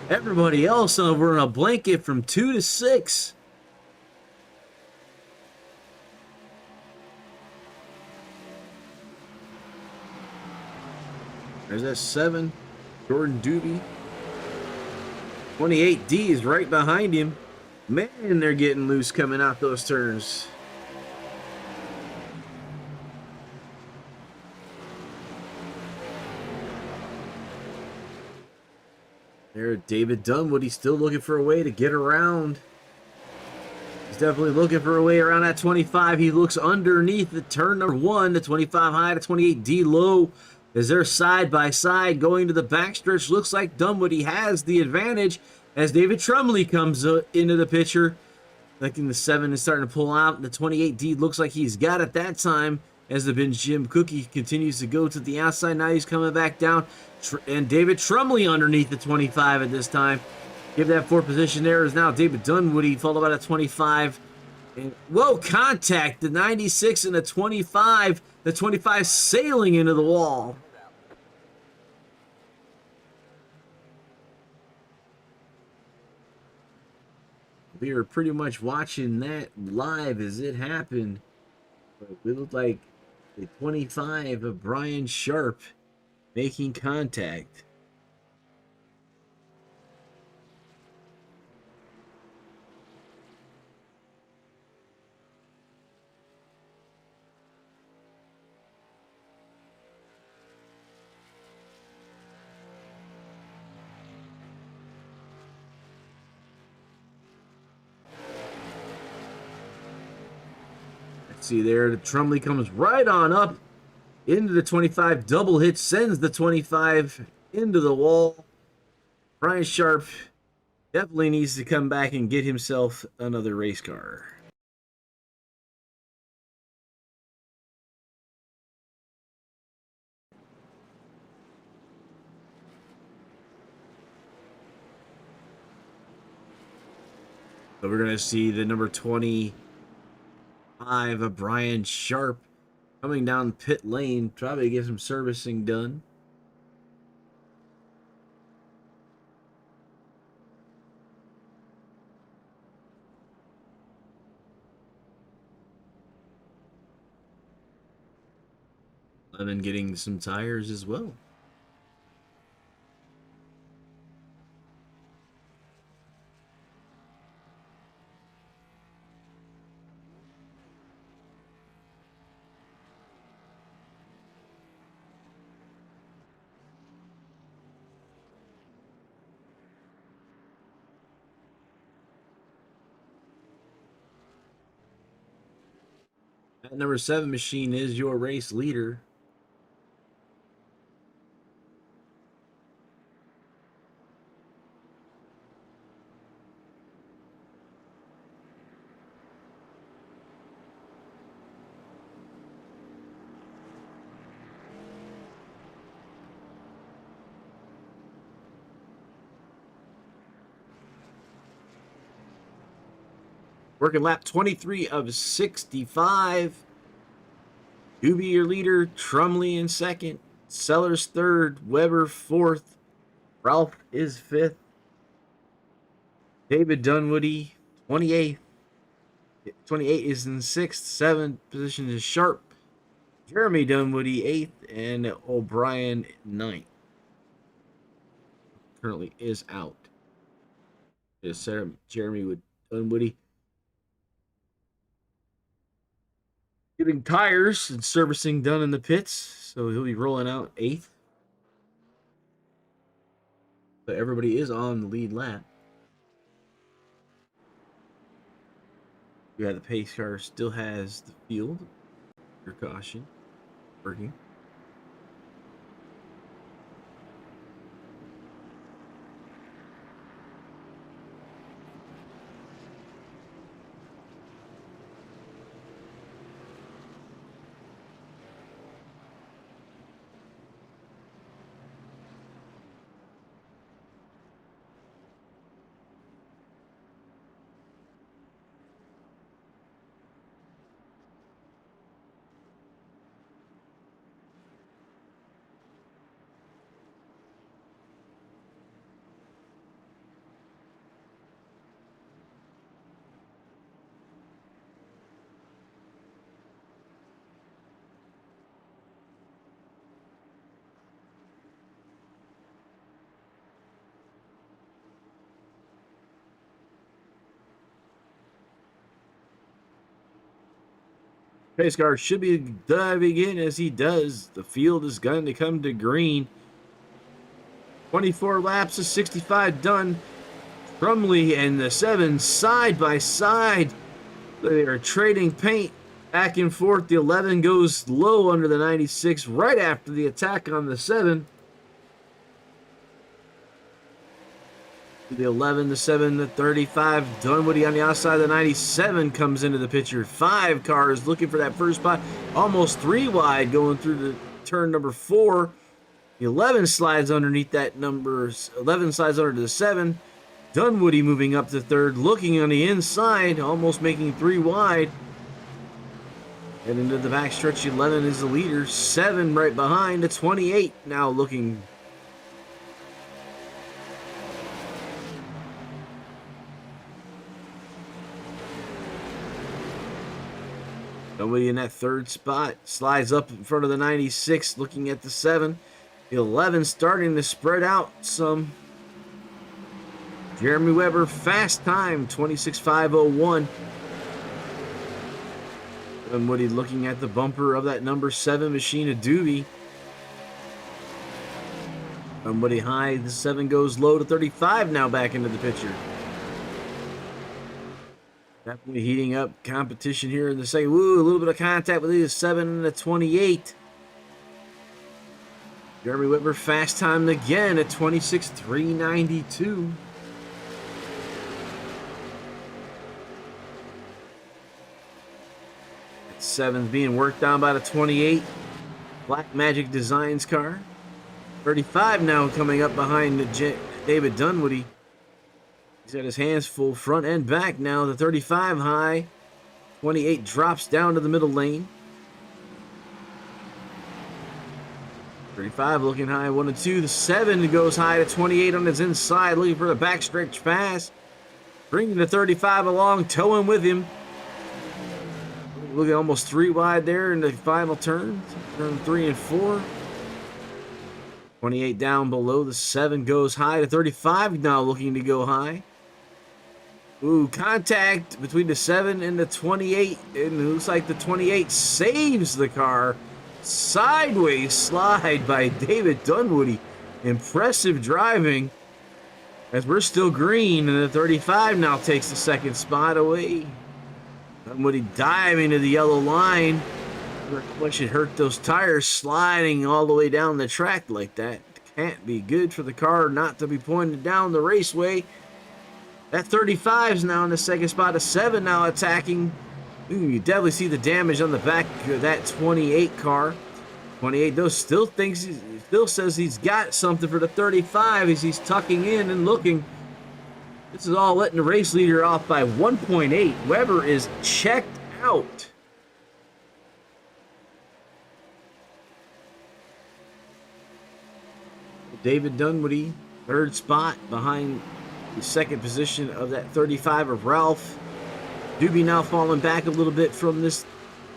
Everybody else over in a blanket from 2 to 6. There's that 7, Jordan Doobie. 28D is right behind him. Man, they're getting loose coming out those turns. There, David Dunwoody still looking for a way to get around. He's definitely looking for a way around that 25. He looks underneath the turn number 1, the 25 high, the 28D low. As they're side by side going to the backstretch, looks like Dunwoody has the advantage as David Trumley comes into the picture. Thinking the 7 is starting to pull out. The 28D looks like he's got it that time as the Ben Jim Cookie continues to go to the outside. Now he's coming back down. And David Trumley underneath the 25 at this time. Give that 4th position there is now David Dunwoody, followed by the 25. And, whoa, contact. The 96 and the 25. The 25 sailing into the wall. We are pretty much watching that live as it happened. But it looked like the 25 of Brian Sharp making contact. See there, the Trumley comes right on up into the 25, double hit, sends the 25 into the wall. Brian Sharp definitely needs to come back and get himself another race car. So we're going to see the number 25 of Brian Sharp coming down pit lane, probably to get some servicing done. Lemon getting some tires as well. That number 7 machine is your race leader. Working lap 23 of 65. Doobie your leader, Trumley in second, Sellers third, Weber fourth, Ralph is fifth, David Dunwoody 28th. 28 is in sixth, seventh position is Sharp, Jeremy Dunwoody 8th, and O'Brien 9th. Currently is out. Is Jeremy Dunwoody getting tires and servicing done in the pits, so he'll be rolling out 8th. So everybody is on the lead lap. Yeah, the pace car still has the field. Your caution working. Pace car should be diving in as he does. The field is going to come to green. 24 laps of 65 done. Trumley and the 7 side by side. They are trading paint back and forth. The 11 goes low under the 96 right after the attack on the 7. The 11, the 7, the 35. Dunwoody on the outside of the 97 comes into the picture. 5 cars looking for that first spot. Almost 3 wide going through the turn number 4. The 11 slides underneath that number. 11 slides under the 7. Dunwoody moving up to third, looking on the inside, almost making 3 wide. And into the backstretch, 11 is the leader. 7 right behind. The 28 now looking. Dunwoody in that third spot. Slides up in front of the 96, looking at the 7. The 11 starting to spread out some. Jeremy Weber, fast time, 26.501. Dunwoody looking at the bumper of that number 7 machine of Doobie. Dunwoody high, the 7 goes low to 35 now back into the picture. Definitely heating up competition here in the second. Woo, a little bit of contact with the 7 and the 28. Jeremy Whitmer fast timed again at 26.392. That 7's being worked on by the 28. Black Magic Designs car. 35 now coming up behind the David Dunwoody. He's got his hands full front and back now. The 35 high. 28 drops down to the middle lane. 35 looking high, 1 and 2. The 7 goes high to 28 on his inside, looking for the backstretch pass. Bringing the 35 along, towing with him. Looking almost 3 wide there in the final turn. Turn 3 and 4. 28 down below. The 7 goes high to 35 now, looking to go high. Ooh, contact between the 7 and the 28. And it looks like the 28 saves the car. Sideways slide by David Dunwoody. Impressive driving. As we're still green, and the 35 now takes the second spot away. Dunwoody diving to the yellow line. Much it hurt those tires sliding all the way down the track like that. Can't be good for the car not to be pointed down the raceway. That 35's now in the second spot. A 7 now attacking. Ooh, you definitely see the damage on the back of that 28 car. 28 though still says he's got something for the 35 as he's tucking in and looking. This is all letting the race leader off by 1.8. Weber is checked out. David Dunwoody, third spot behind the second position of that 35 of Ralph. Doobie now falling back a little bit from this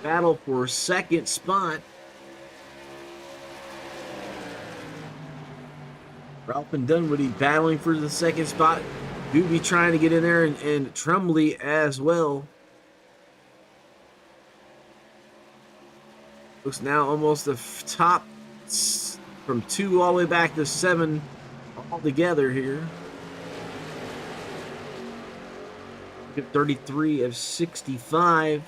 battle for second spot. Ralph and Dunwoody battling for the second spot. Doobie trying to get in there, and Tremblay as well. Looks now almost the top from 2 all the way back to 7 all together here. Look at 33 of 65.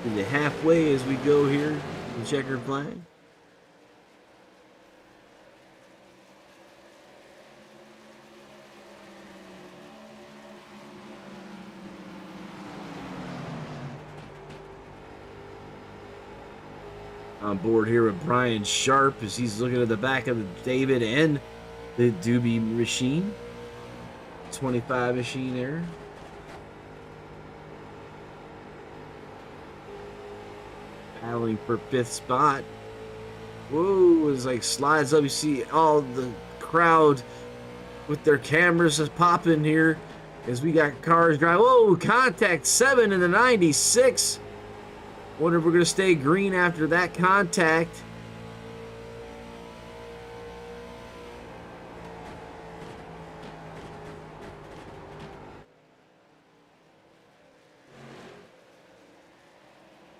To the halfway as we go here, the checkered flag. On board here with Brian Sharp as he's looking at the back of the David and the Doobie machine. 25 machine there. Battling for 5th spot. Whoa, it's like slides up. You see all the crowd with their cameras popping here as we got cars driving. Whoa, contact 7 in the 96. Wonder if we're going to stay green after that contact.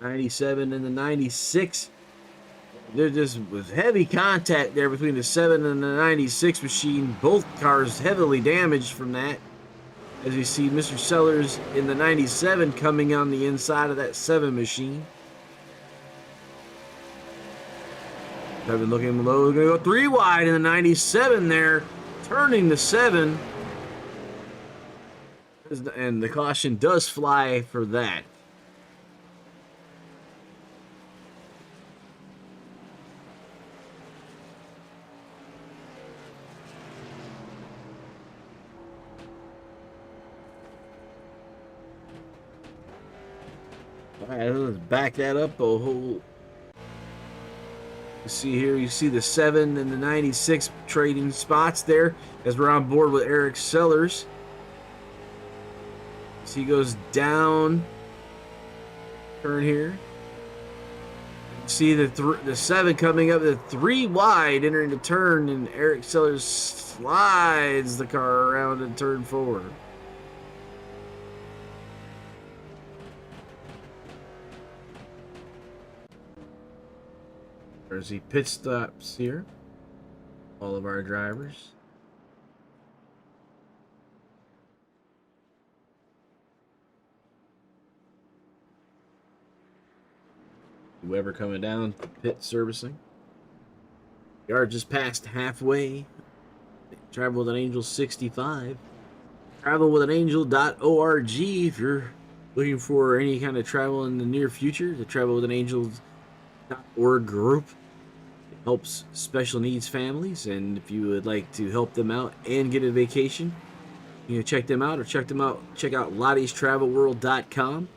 '97 and the 96. There just was heavy contact there between the 7 and the 96 machine. Both cars heavily damaged from that. As you see Mr. Sellers in the 97 coming on the inside of that 7 machine. 7 looking low, going to go 3 wide in the 97 there, turning the 7. And the caution does fly for that. All right, let's back that up a whole. You see here, you see the 7 and the 96 trading spots there as we're on board with Eric Sellers. So he goes down, turn here. See the 7 coming up, the 3 wide entering the turn, and Eric Sellers slides the car around and turn forward. There's the pit stops here. All of our drivers. Whoever coming down, pit servicing. We are just past halfway. Travel with an Angel 65. Travelwithanangel.org if you're looking for any kind of travel in the near future. The travelwithanangel.org group. It helps special needs families, and if you would like to help them out and get a vacation, you can check them out or check out lottiestravelworld.com.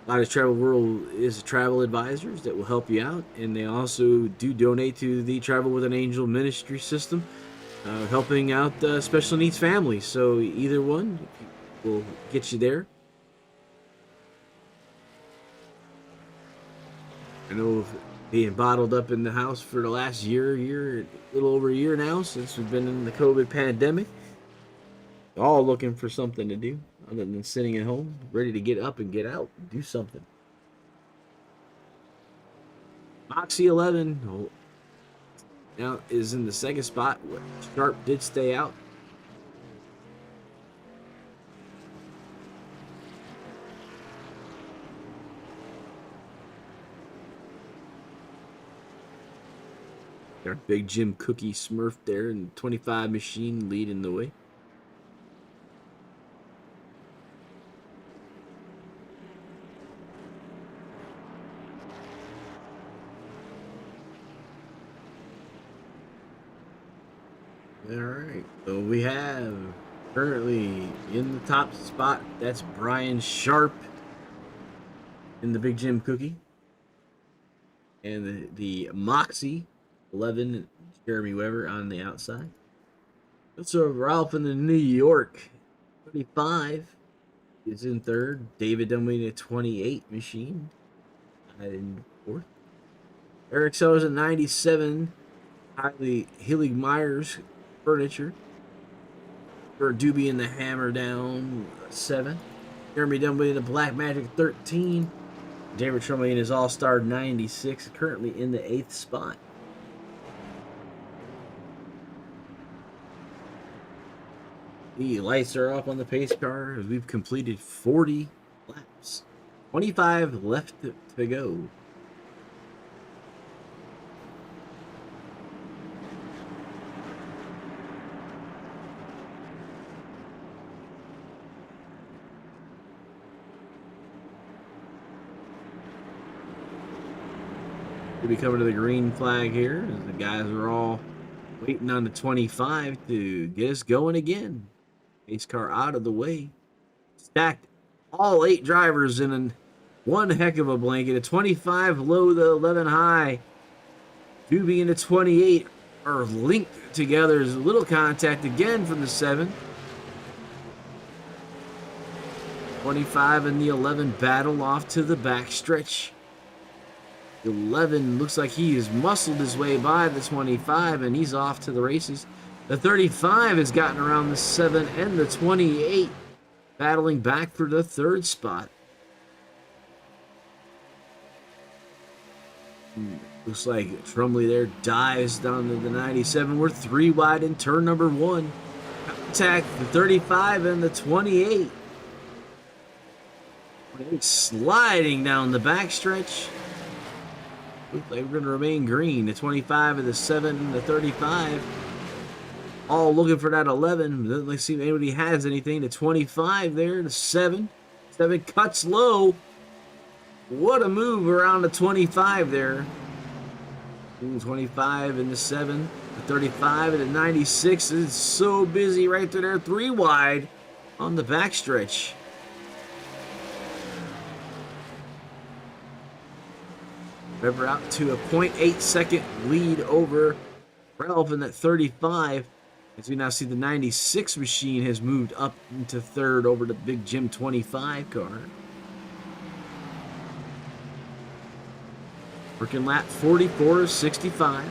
Lottie's Travel World is travel advisors that will help you out, and they also do donate to the Travel with an Angel ministry system, helping out special needs families. So either one will get you there. I know being bottled up in the house for the last year, a little over a year now since we've been in the COVID pandemic. All looking for something to do other than sitting at home, ready to get up and get out and do something. Moxie 11 now is in the second spot. Sharp did stay out. Our big Jim Cookie Smurf there and 25 machine leading the way. All right. So we have currently in the top spot, that's Brian Sharp in the Big Jim Cookie. And the Moxie 11, Jeremy Weber on the outside. So Ralph in the New York 25 is in third. David Dunway at 28 machine in fourth. Eric Sellers at 97. Hilly Myers Furniture. For Doobie in the Hammer down 7. Jeremy Dunway in the Black Magic 13. David Trumley in his All-Star 96, currently in the 8th spot. The lights are off on the pace car as we've completed 40 laps. 25 left to go. We'll be coming to the green flag here as the guys are all waiting on the 25 to get us going again. Pace car out of the way. Stacked all 8 drivers in one heck of a blanket. A 25 low, the 11 high. Doobie and the 28 are linked together. There's a little contact again from the 7. 25 and the 11 battle off to the backstretch. 11 looks like he has muscled his way by the 25 and he's off to the races. The 35 has gotten around the 7 and the 28, battling back for the 3rd spot. Looks like Trumley there dives down to the 97. We're 3 wide in turn number 1. Contact the 35 and the 28. 28 sliding down the backstretch. Looks like we're going to remain green. The 25 and the 7 and the 35. All looking for that 11. Doesn't like see if anybody has anything. The 25 there. The 7. 7 cuts low. What a move around the 25 there. 25 and the 7. The 35 and the 96 is so busy right there. 3 wide on the backstretch. Weber out to a 0.8 second lead over Ralph in that 35. As we now see the 96 machine has moved up into 3rd over the Big Jim 25 car. Working lap 44.65.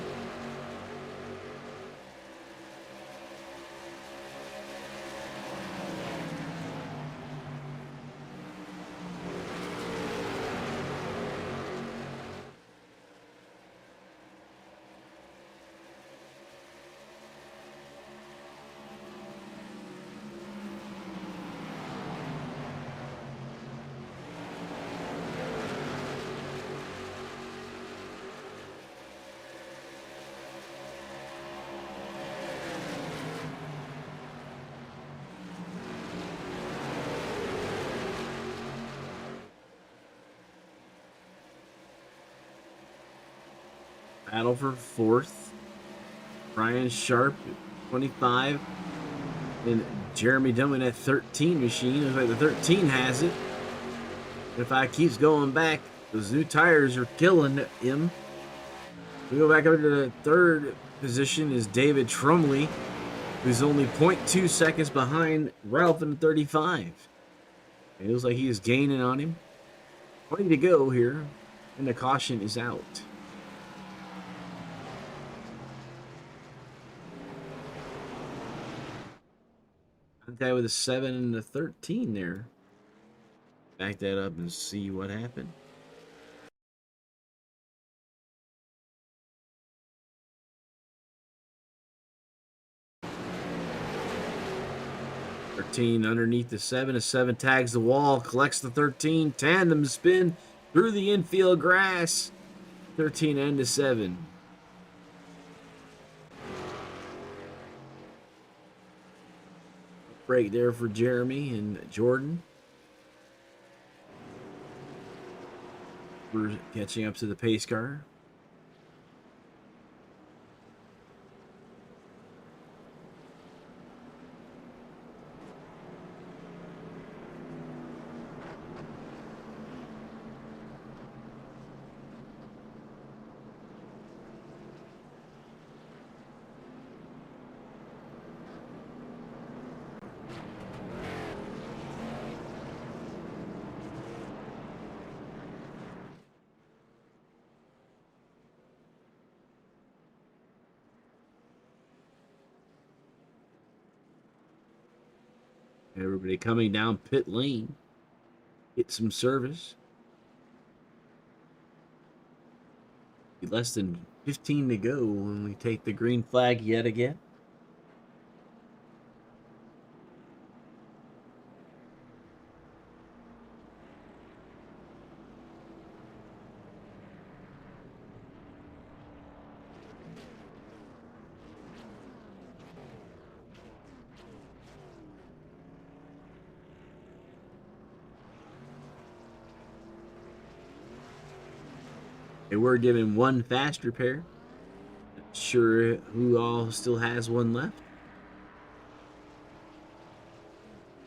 Battle for 4th. Brian Sharp, 25. And Jeremy Dunway at 13 machine. Looks like the 13 has it. If I keeps going back, those new tires are killing him. We go back up to the 3rd position is David Trumley, who's only 0.2 seconds behind Ralph in the 35. It looks like he is gaining on him. 20 to go here, and the caution is out. Contact with the 7 and the 13 there. Back that up and see what happened. Underneath the 7. A 7 tags the wall, collects the 13. Tandem spin through the infield grass. 13 and the 7. Break there for Jeremy and Jordan. We're catching up to the pace car. . 13 underneath the 7. A 7 tags the wall, collects the 13. Tandem spin through the infield grass. 13 and the 7. Break there for Jeremy and Jordan. We're catching up to the pace car. 13 underneath the 7. A 7 tags the wall, collects the 13. Tandem spin through the infield grass. 13 and the 7. Everybody coming down pit lane. Get some service. Less than 15 to go when we take the green flag yet again. They were given one fast repair. Not sure who all still has one left.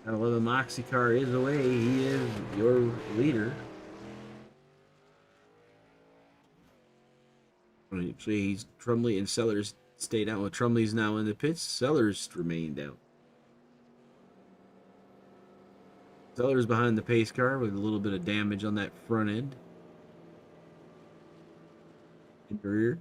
That 11 Moxie car is away. He is your leader. Actually, he's Trumley and Sellers stayed out. Well, Trumley's now in the pits. Sellers remained out. Sellers behind the pace car with a little bit of damage on that front end. In the rear.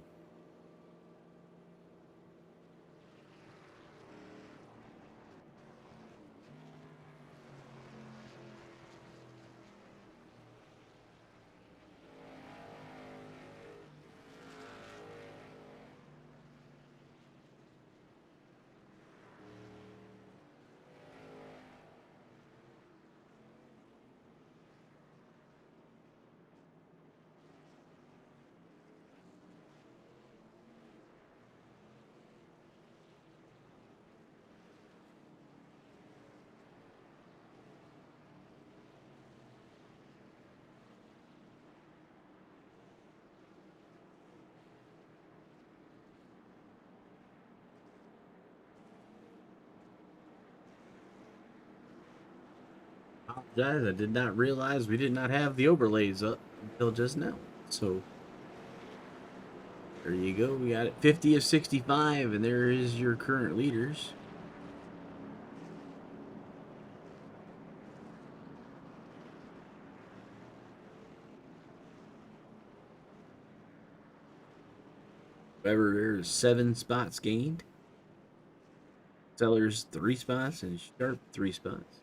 Apologize, I did not realize we did not have the overlays up until just now. So there you go. We got it 50 of 65, and there is your current leaders. Weber, there's 7 spots gained. Sellers 3 spots, and Sharp 3 spots.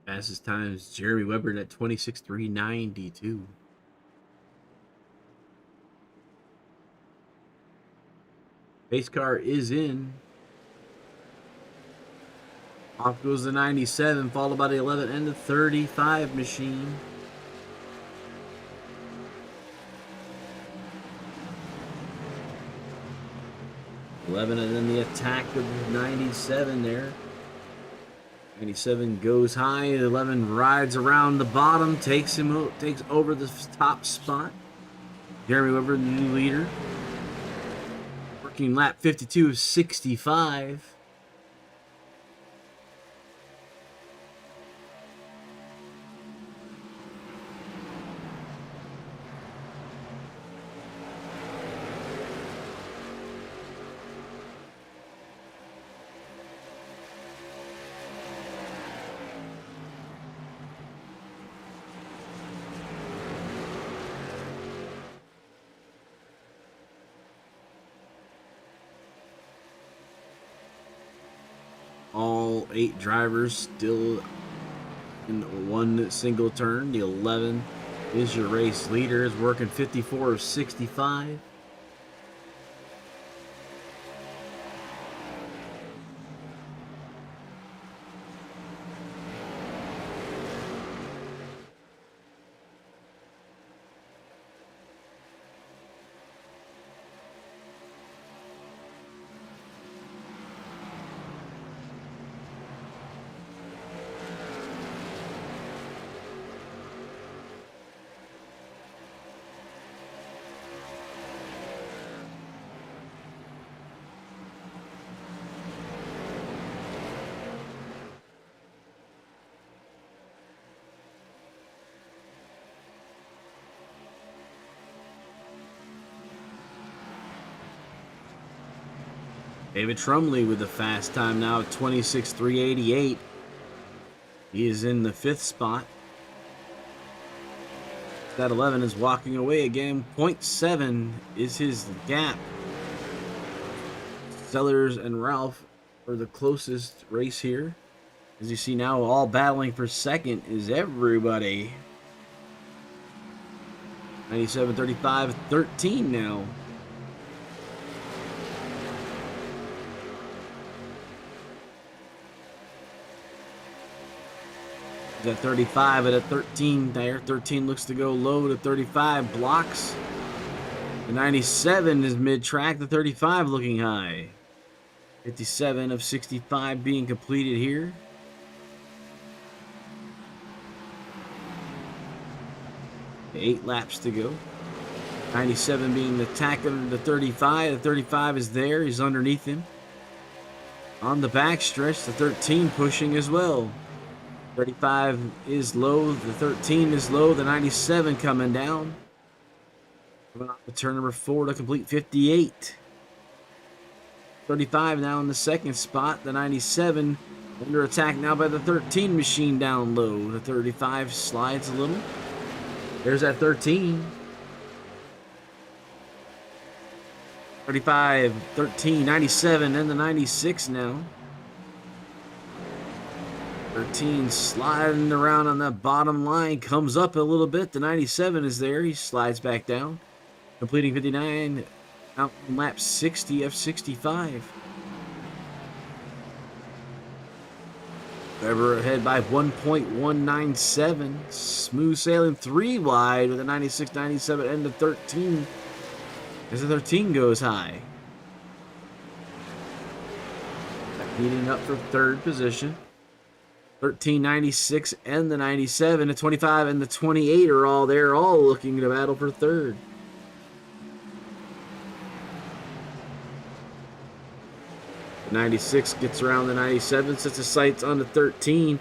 Fastest times Jeremy Weber at 26.392. Pace car is in. Off goes the 97, followed by the 11 and the 35 machine. '11 and then the attack of 97 there. 97 goes high. 11 rides around the bottom, takes over the top spot. Jeremy Weber, the new leader. Working lap 52 of 65. All 8 drivers still in one single turn. The 11 is your race leader, is working 54 of 65. David Trumley with the fast time now at 26.388. He is in the 5th spot. That 11 is walking away again. 0.7 is his gap. Sellers and Ralph are the closest race here. As you see now, all battling for second is everybody. 97.35.13 now. He's at 35 at a 13 there. 13 looks to go low to 35. Blocks. The 97 is mid-track. The 35 looking high. 57 of 65 being completed here. Eight laps to go. 97 being the tack under the 35. The 35 is there. He's underneath him. On the backstretch, the 13 pushing as well. 35 is low. The 13 is low. The 97 coming down. Coming off the turn number 4 to complete 58. 35 now in the 2nd spot. The 97 under attack now by the 13 machine down low. The 35 slides a little. There's that 13. 35, 13, 97, and the 96 now. 13 sliding around on that bottom line. Comes up a little bit. The 97 is there. He slides back down. Completing 59. Out in lap 60 of 65. Weber ahead by 1.197. Smooth sailing 3 wide with a 96, 97, and the 13. As the 13 goes high. Heating up for 3rd position. 13, 96, and the 97. The 25 and the 28 are all there, all looking to battle for 3rd. The 96 gets around the 97, sets his sights on the 13.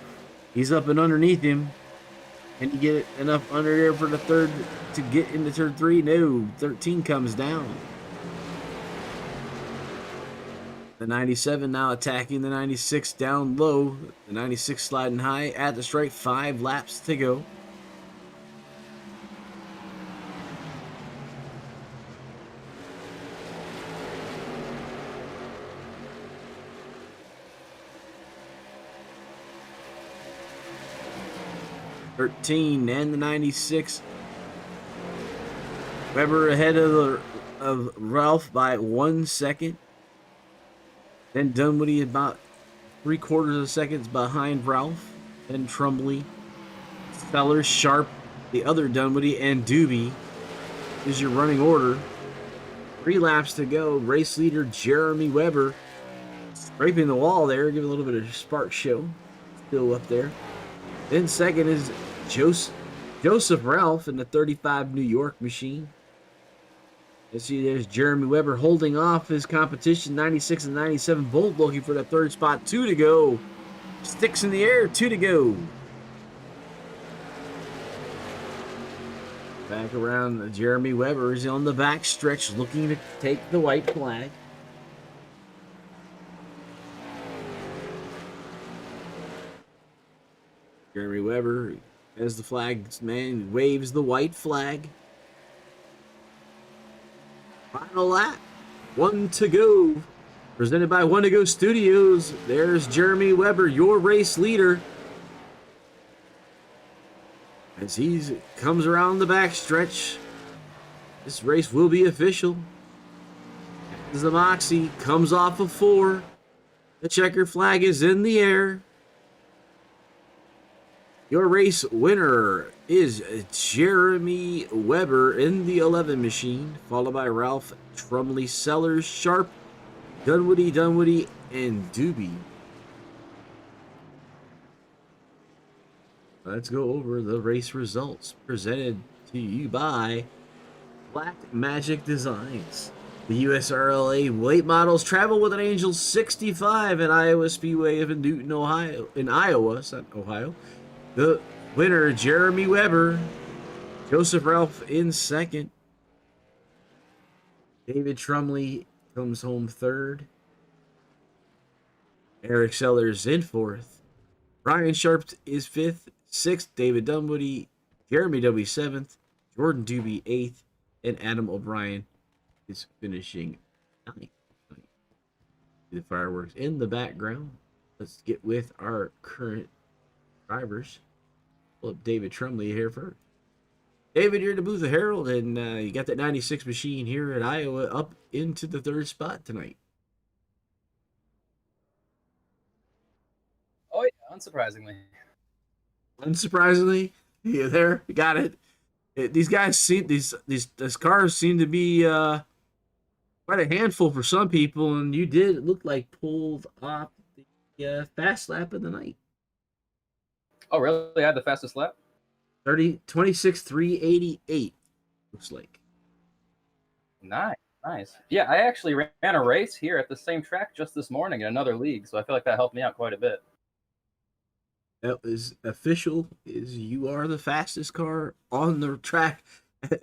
He's up and underneath him. Can you get enough under there for the 3rd to get into turn 3? No, 13 comes down. The 97 now attacking the 96 down low. The 96 sliding high at the stripe. 5 laps to go. '13 and the 96. Weber ahead of Ralph by 1 second. Then Dunwoody about 3/4 of seconds behind Ralph. Then Trumley, Sellers, Sharp, the other Dunwoody, and Doobie is your running order. 3 laps to go. Race leader Jeremy Weber scraping the wall there, giving a little bit of spark show. Still up there. Then second is Joseph Ralph in the 35 New York machine. You see there's Jeremy Weber holding off his competition. 96 and 97 both looking for that 3rd spot. 2 to go. Sticks in the air. 2 to go. Back around. Jeremy Weber is on the back stretch looking to take the white flag. Jeremy Weber, as the flagsman, waves the white flag. Final lap. 1 to go. Presented by 1 to Go Studios. There's Jeremy Weber, your race leader. As he comes around the backstretch, this race will be official. As the Moxie comes off of 4, the checker flag is in the air. Your race winner is Jeremy Weber in the 11 machine, followed by Ralph, Trumley, Sellers, Sharp, Dunwoody, and Doobie. Let's go over the race results presented to you by Black Magic Designs. The USRLA late models travel with an Angel 65 at Iowa Speedway of Newton, Ohio. In Iowa, it's not Ohio. The winner, Jeremy Weber. Joseph Ralph in second. David Trumley comes home third. Eric Sellers in fourth. Ryan Sharp is fifth. Sixth, David Dunwoody. Jeremy W. seventh. Jordan Doobie eighth. And Adam O'Brien is finishing ninth. The fireworks in the background. Let's get with our current drivers. Pull up David Trumley here first. David, you're in the booth of Herald, and you got that 96 machine here at Iowa up into the third spot tonight. Oh yeah, unsurprisingly. Unsurprisingly, you there, you got it. These guys seem these cars seem to be quite a handful for some people, and you did look like pulled off the fast lap of the night. Oh really? I had the fastest lap? 26.388 looks like. Nice. Yeah, I actually ran a race here at the same track just this morning in another league, so I feel like that helped me out quite a bit. That was official. Is you are the fastest car on the track.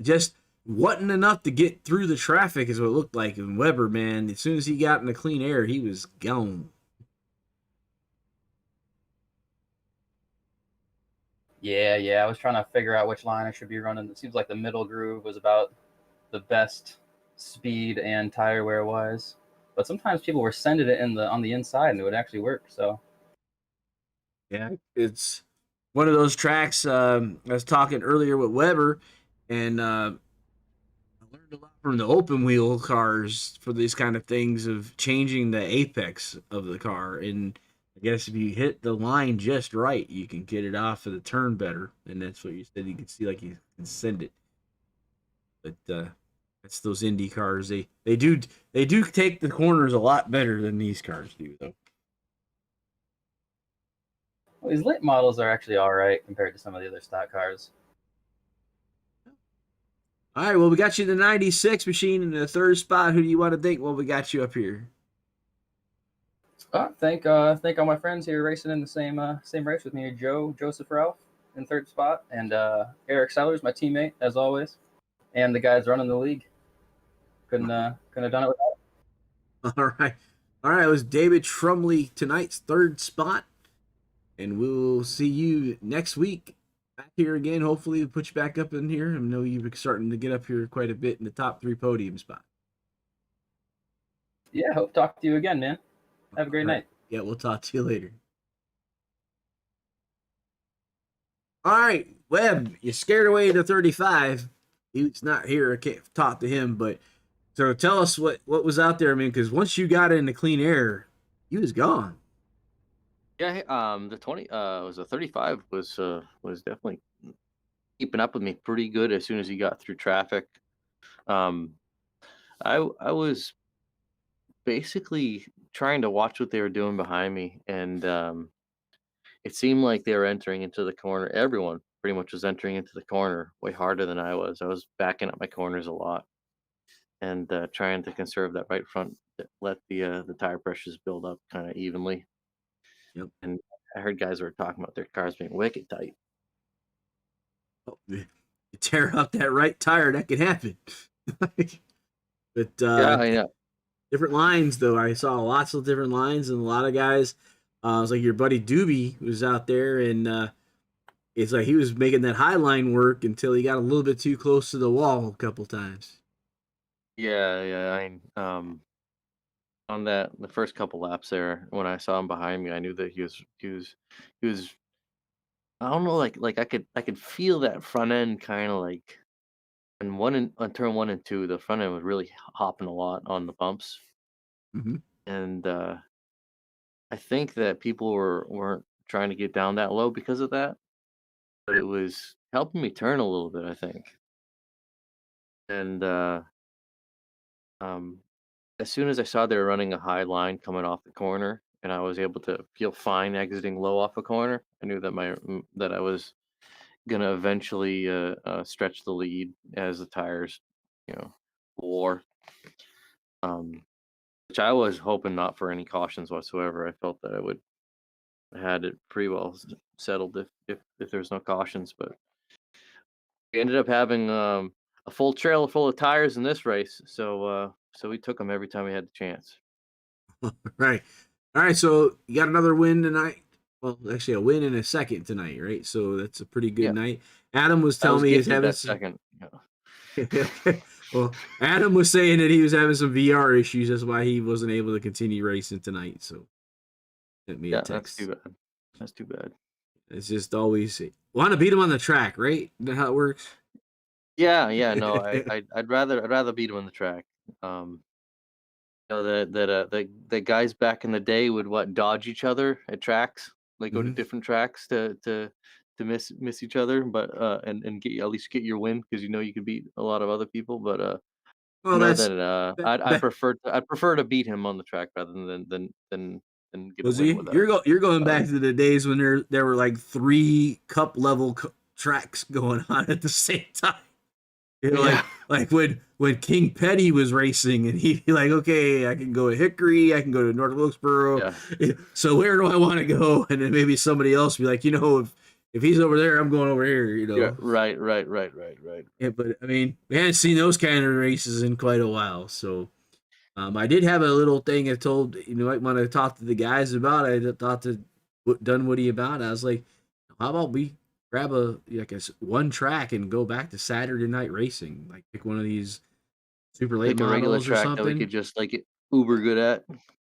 Just wasn't enough to get through the traffic, is what it looked like. And Weber, man, as soon as he got in the clean air, he was gone. Yeah, I was trying to figure out which line I should be running. It seems like the middle groove was about the best speed and tire wear wise. But sometimes people were sending it on the inside and it would actually work. So Yeah, it's one of those tracks. I was talking earlier with Weber, and I learned a lot from the open wheel cars for these kind of things of changing the apex of the car. And I guess if you hit the line just right, you can get it off of the turn better. And that's what you said. You can see like you can send it. But that's those Indy cars. They do take the corners a lot better than these cars do, though. well, these lit models are actually all right compared to some of the other stock cars. All right, well, we got you the 96 machine in the third spot. Who do you want to thank? Well, we got you up here. Thank all my friends here racing in the same race with me. Joseph Ralph in third spot, and Eric Sellers, my teammate as always, and the guys running the league. Couldn't have done it without. All right. It was David Trumley tonight's third spot. And we'll see you next week back here again. Hopefully, we'll put you back up in here. I know you've been starting to get up here quite a bit in the top 3 podium spot. Yeah, hope to talk to you again, man. Have a great night. Yeah, we'll talk to you later. All right, Webb, you scared away the 35. He's not here. I can't talk to him, but so tell us what was out there. I mean, because once you got into clean air, he was gone. Yeah, the 20 was a 35 was definitely keeping up with me pretty good as soon as he got through traffic. I was basically trying to watch what they were doing behind me, and it seemed like they were entering into the corner. Everyone pretty much was entering into the corner way harder than I was. I was backing up my corners a lot and trying to conserve that right front, let the tire pressures build up kind of evenly. Yep. And I heard guys were talking about their cars being wicked tight. Oh, you tear up that right tire, that could happen. But Yeah. different lines, though. I saw lots of different lines, and a lot of guys. It was like your buddy Doobie was out there, and it's like he was making that high line work until he got a little bit too close to the wall a couple times. Yeah. On the first couple laps there, when I saw him behind me, I knew that he was. I don't know, like I could feel that front end kind of like on turn 1 and 2, the front end was really hopping a lot on the bumps, Mm-hmm. and I think that people weren't trying to get down that low because of that, but it was helping me turn a little bit, I think, and um, as soon as I saw they were running a high line coming off the corner, and I was able to feel fine exiting low off a corner, I knew that I was gonna eventually stretch the lead as the tires, wore. Um, which I was hoping not for any cautions whatsoever. I felt that I had it pretty well settled if there's no cautions, but we ended up having a full trailer full of tires in this race, so we took them every time we had the chance. Right. All right, so you got another win tonight. Well, actually, a win and a second tonight, right? So that's a pretty good Yeah. night. Adam was I telling was me he's gifted having that some. second. Yeah. Well, Adam was saying that he was having some VR issues. That's why he wasn't able to continue racing tonight. So sent me a Yeah, that's text. too bad. That's too bad. It's just always want to beat him on the track, right? Is that how it works? Yeah. No, I'd rather beat him on the track. You know the guys back in the day would dodge each other at tracks, like go to Mhm. different tracks to miss each other, but and get at least get your win because you know you could beat a lot of other people. But Well, know that's that that. I'd prefer to beat him on the track rather than get a Was win he? without. You're going back Um, to the days when there were like 3 cup level tracks going on at the same time. You know, yeah, like when King Petty was racing, and he'd be like, "Okay, I can go to Hickory, I can go to North Wilkesboro. yeah, So where do I want to go?" And then maybe somebody else be like, if he's over there, I'm going over here. yeah. Right. Yeah, but I mean, we hadn't seen those kind of races in quite a while. So I did have a little thing I told might want to talk to the guys about. I thought to Dunwoody about. I was like, how about we grab one track and go back to Saturday night racing, like pick one of these super late Like a regular models or track that we something. could just like get uber good at.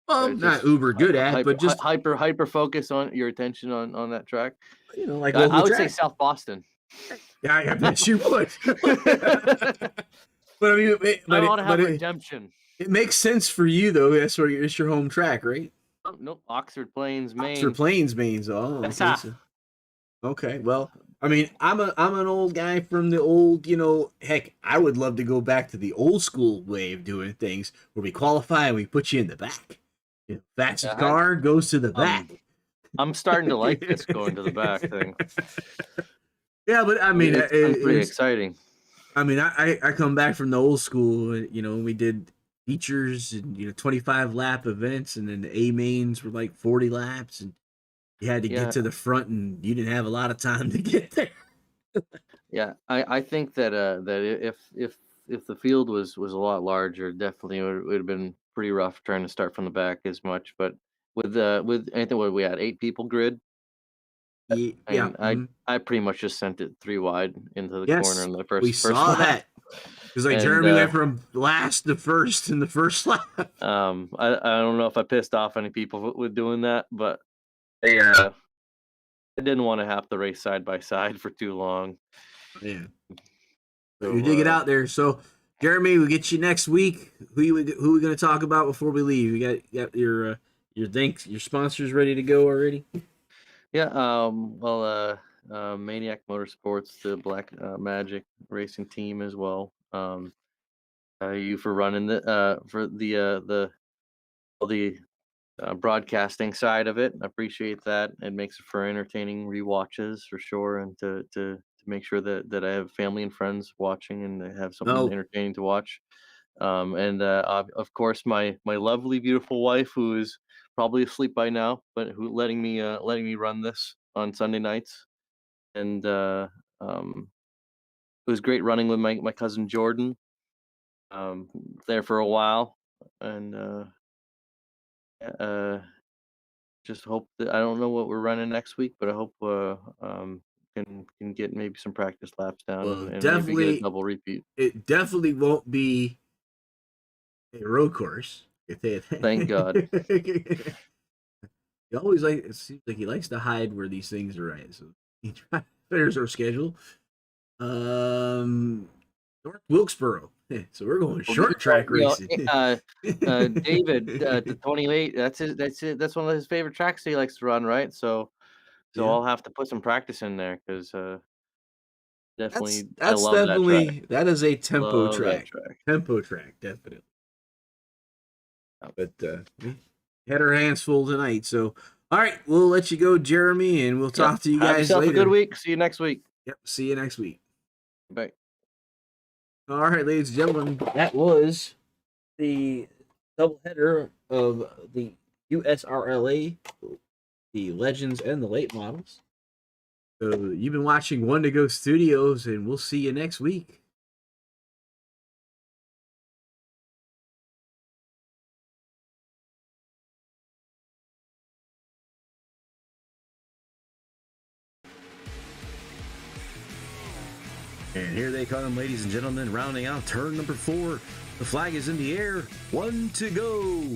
Well, not Just uber good at, but just hyper focus on your attention on that track. like I local would say track. South Boston. Yeah, I bet you would. But I mean, I want to have redemption. it makes sense for you though. That's where it's your home track, right? Oh, nope, Oxford Plains, Oxford Maine. Plains, Maine. Oh, That's okay. half. So, okay. Well, I mean, I'm an old guy from the old, heck, I would love to go back to the old school way of doing things where we qualify and we put you in the back. Fastest car goes to the back. I'm starting to like this going to the back thing. Yeah, but I mean, It's been pretty exciting. I mean, I come back from the old school, we did features and 25 lap events, and then the A mains were like 40 laps, and you had to get to the front, and you didn't have a lot of time to get there. Yeah, I think that that if the field was a lot larger, definitely would have been pretty rough trying to start from the back as much. But with anything, what we had 8 people grid. Yeah. I pretty much just sent it 3 wide into the corner Yes, in the we first saw lap. that. Because like Jeremy went from last to first in the first lap. I don't know if I pissed off any people with doing that, but I didn't want to have to race side by side for too long. Yeah. So, You dig it out there. So, Jeremy, we get you next week. Who we going to talk about before we leave? You got your sponsors ready to go already? Yeah. Maniac Motorsports, the Black Magic Racing Team as well. You for running the broadcasting side of it. I appreciate that. It makes it for entertaining rewatches for sure, and to make sure that I have family and friends watching and they have something entertaining to watch. And of course, my lovely, beautiful wife, who is probably asleep by now, but who letting me run this on Sunday nights. And it was great running with my cousin Jordan. There for a while, and just hope that I don't know what we're running next week, but I hope can get maybe some practice laps down Well, and maybe get a double repeat. It definitely won't be a road course. Thank God. He always it seems like he likes to hide where these things are at. So there's our schedule. North Wilkesboro. So we're going short track racing. David, the 28. That's it. That's one of his favorite tracks he likes to run, right? So I'll have to put some practice in there because definitely I love that track. That is a tempo Love that track. track. Tempo track, definitely. But we had our hands full tonight. So all right, we'll let you go, Jeremy, and we'll talk to you guys Have yourself later. a good week. See you next week. Yep, see you next week. Bye. All right, ladies and gentlemen, that was the doubleheader of the USRLA, the Legends and the Late Models. So you've been watching One to Go Studios, and we'll see you next week. And here they come, ladies and gentlemen, rounding out turn number 4. The flag is in the air. 1 to go.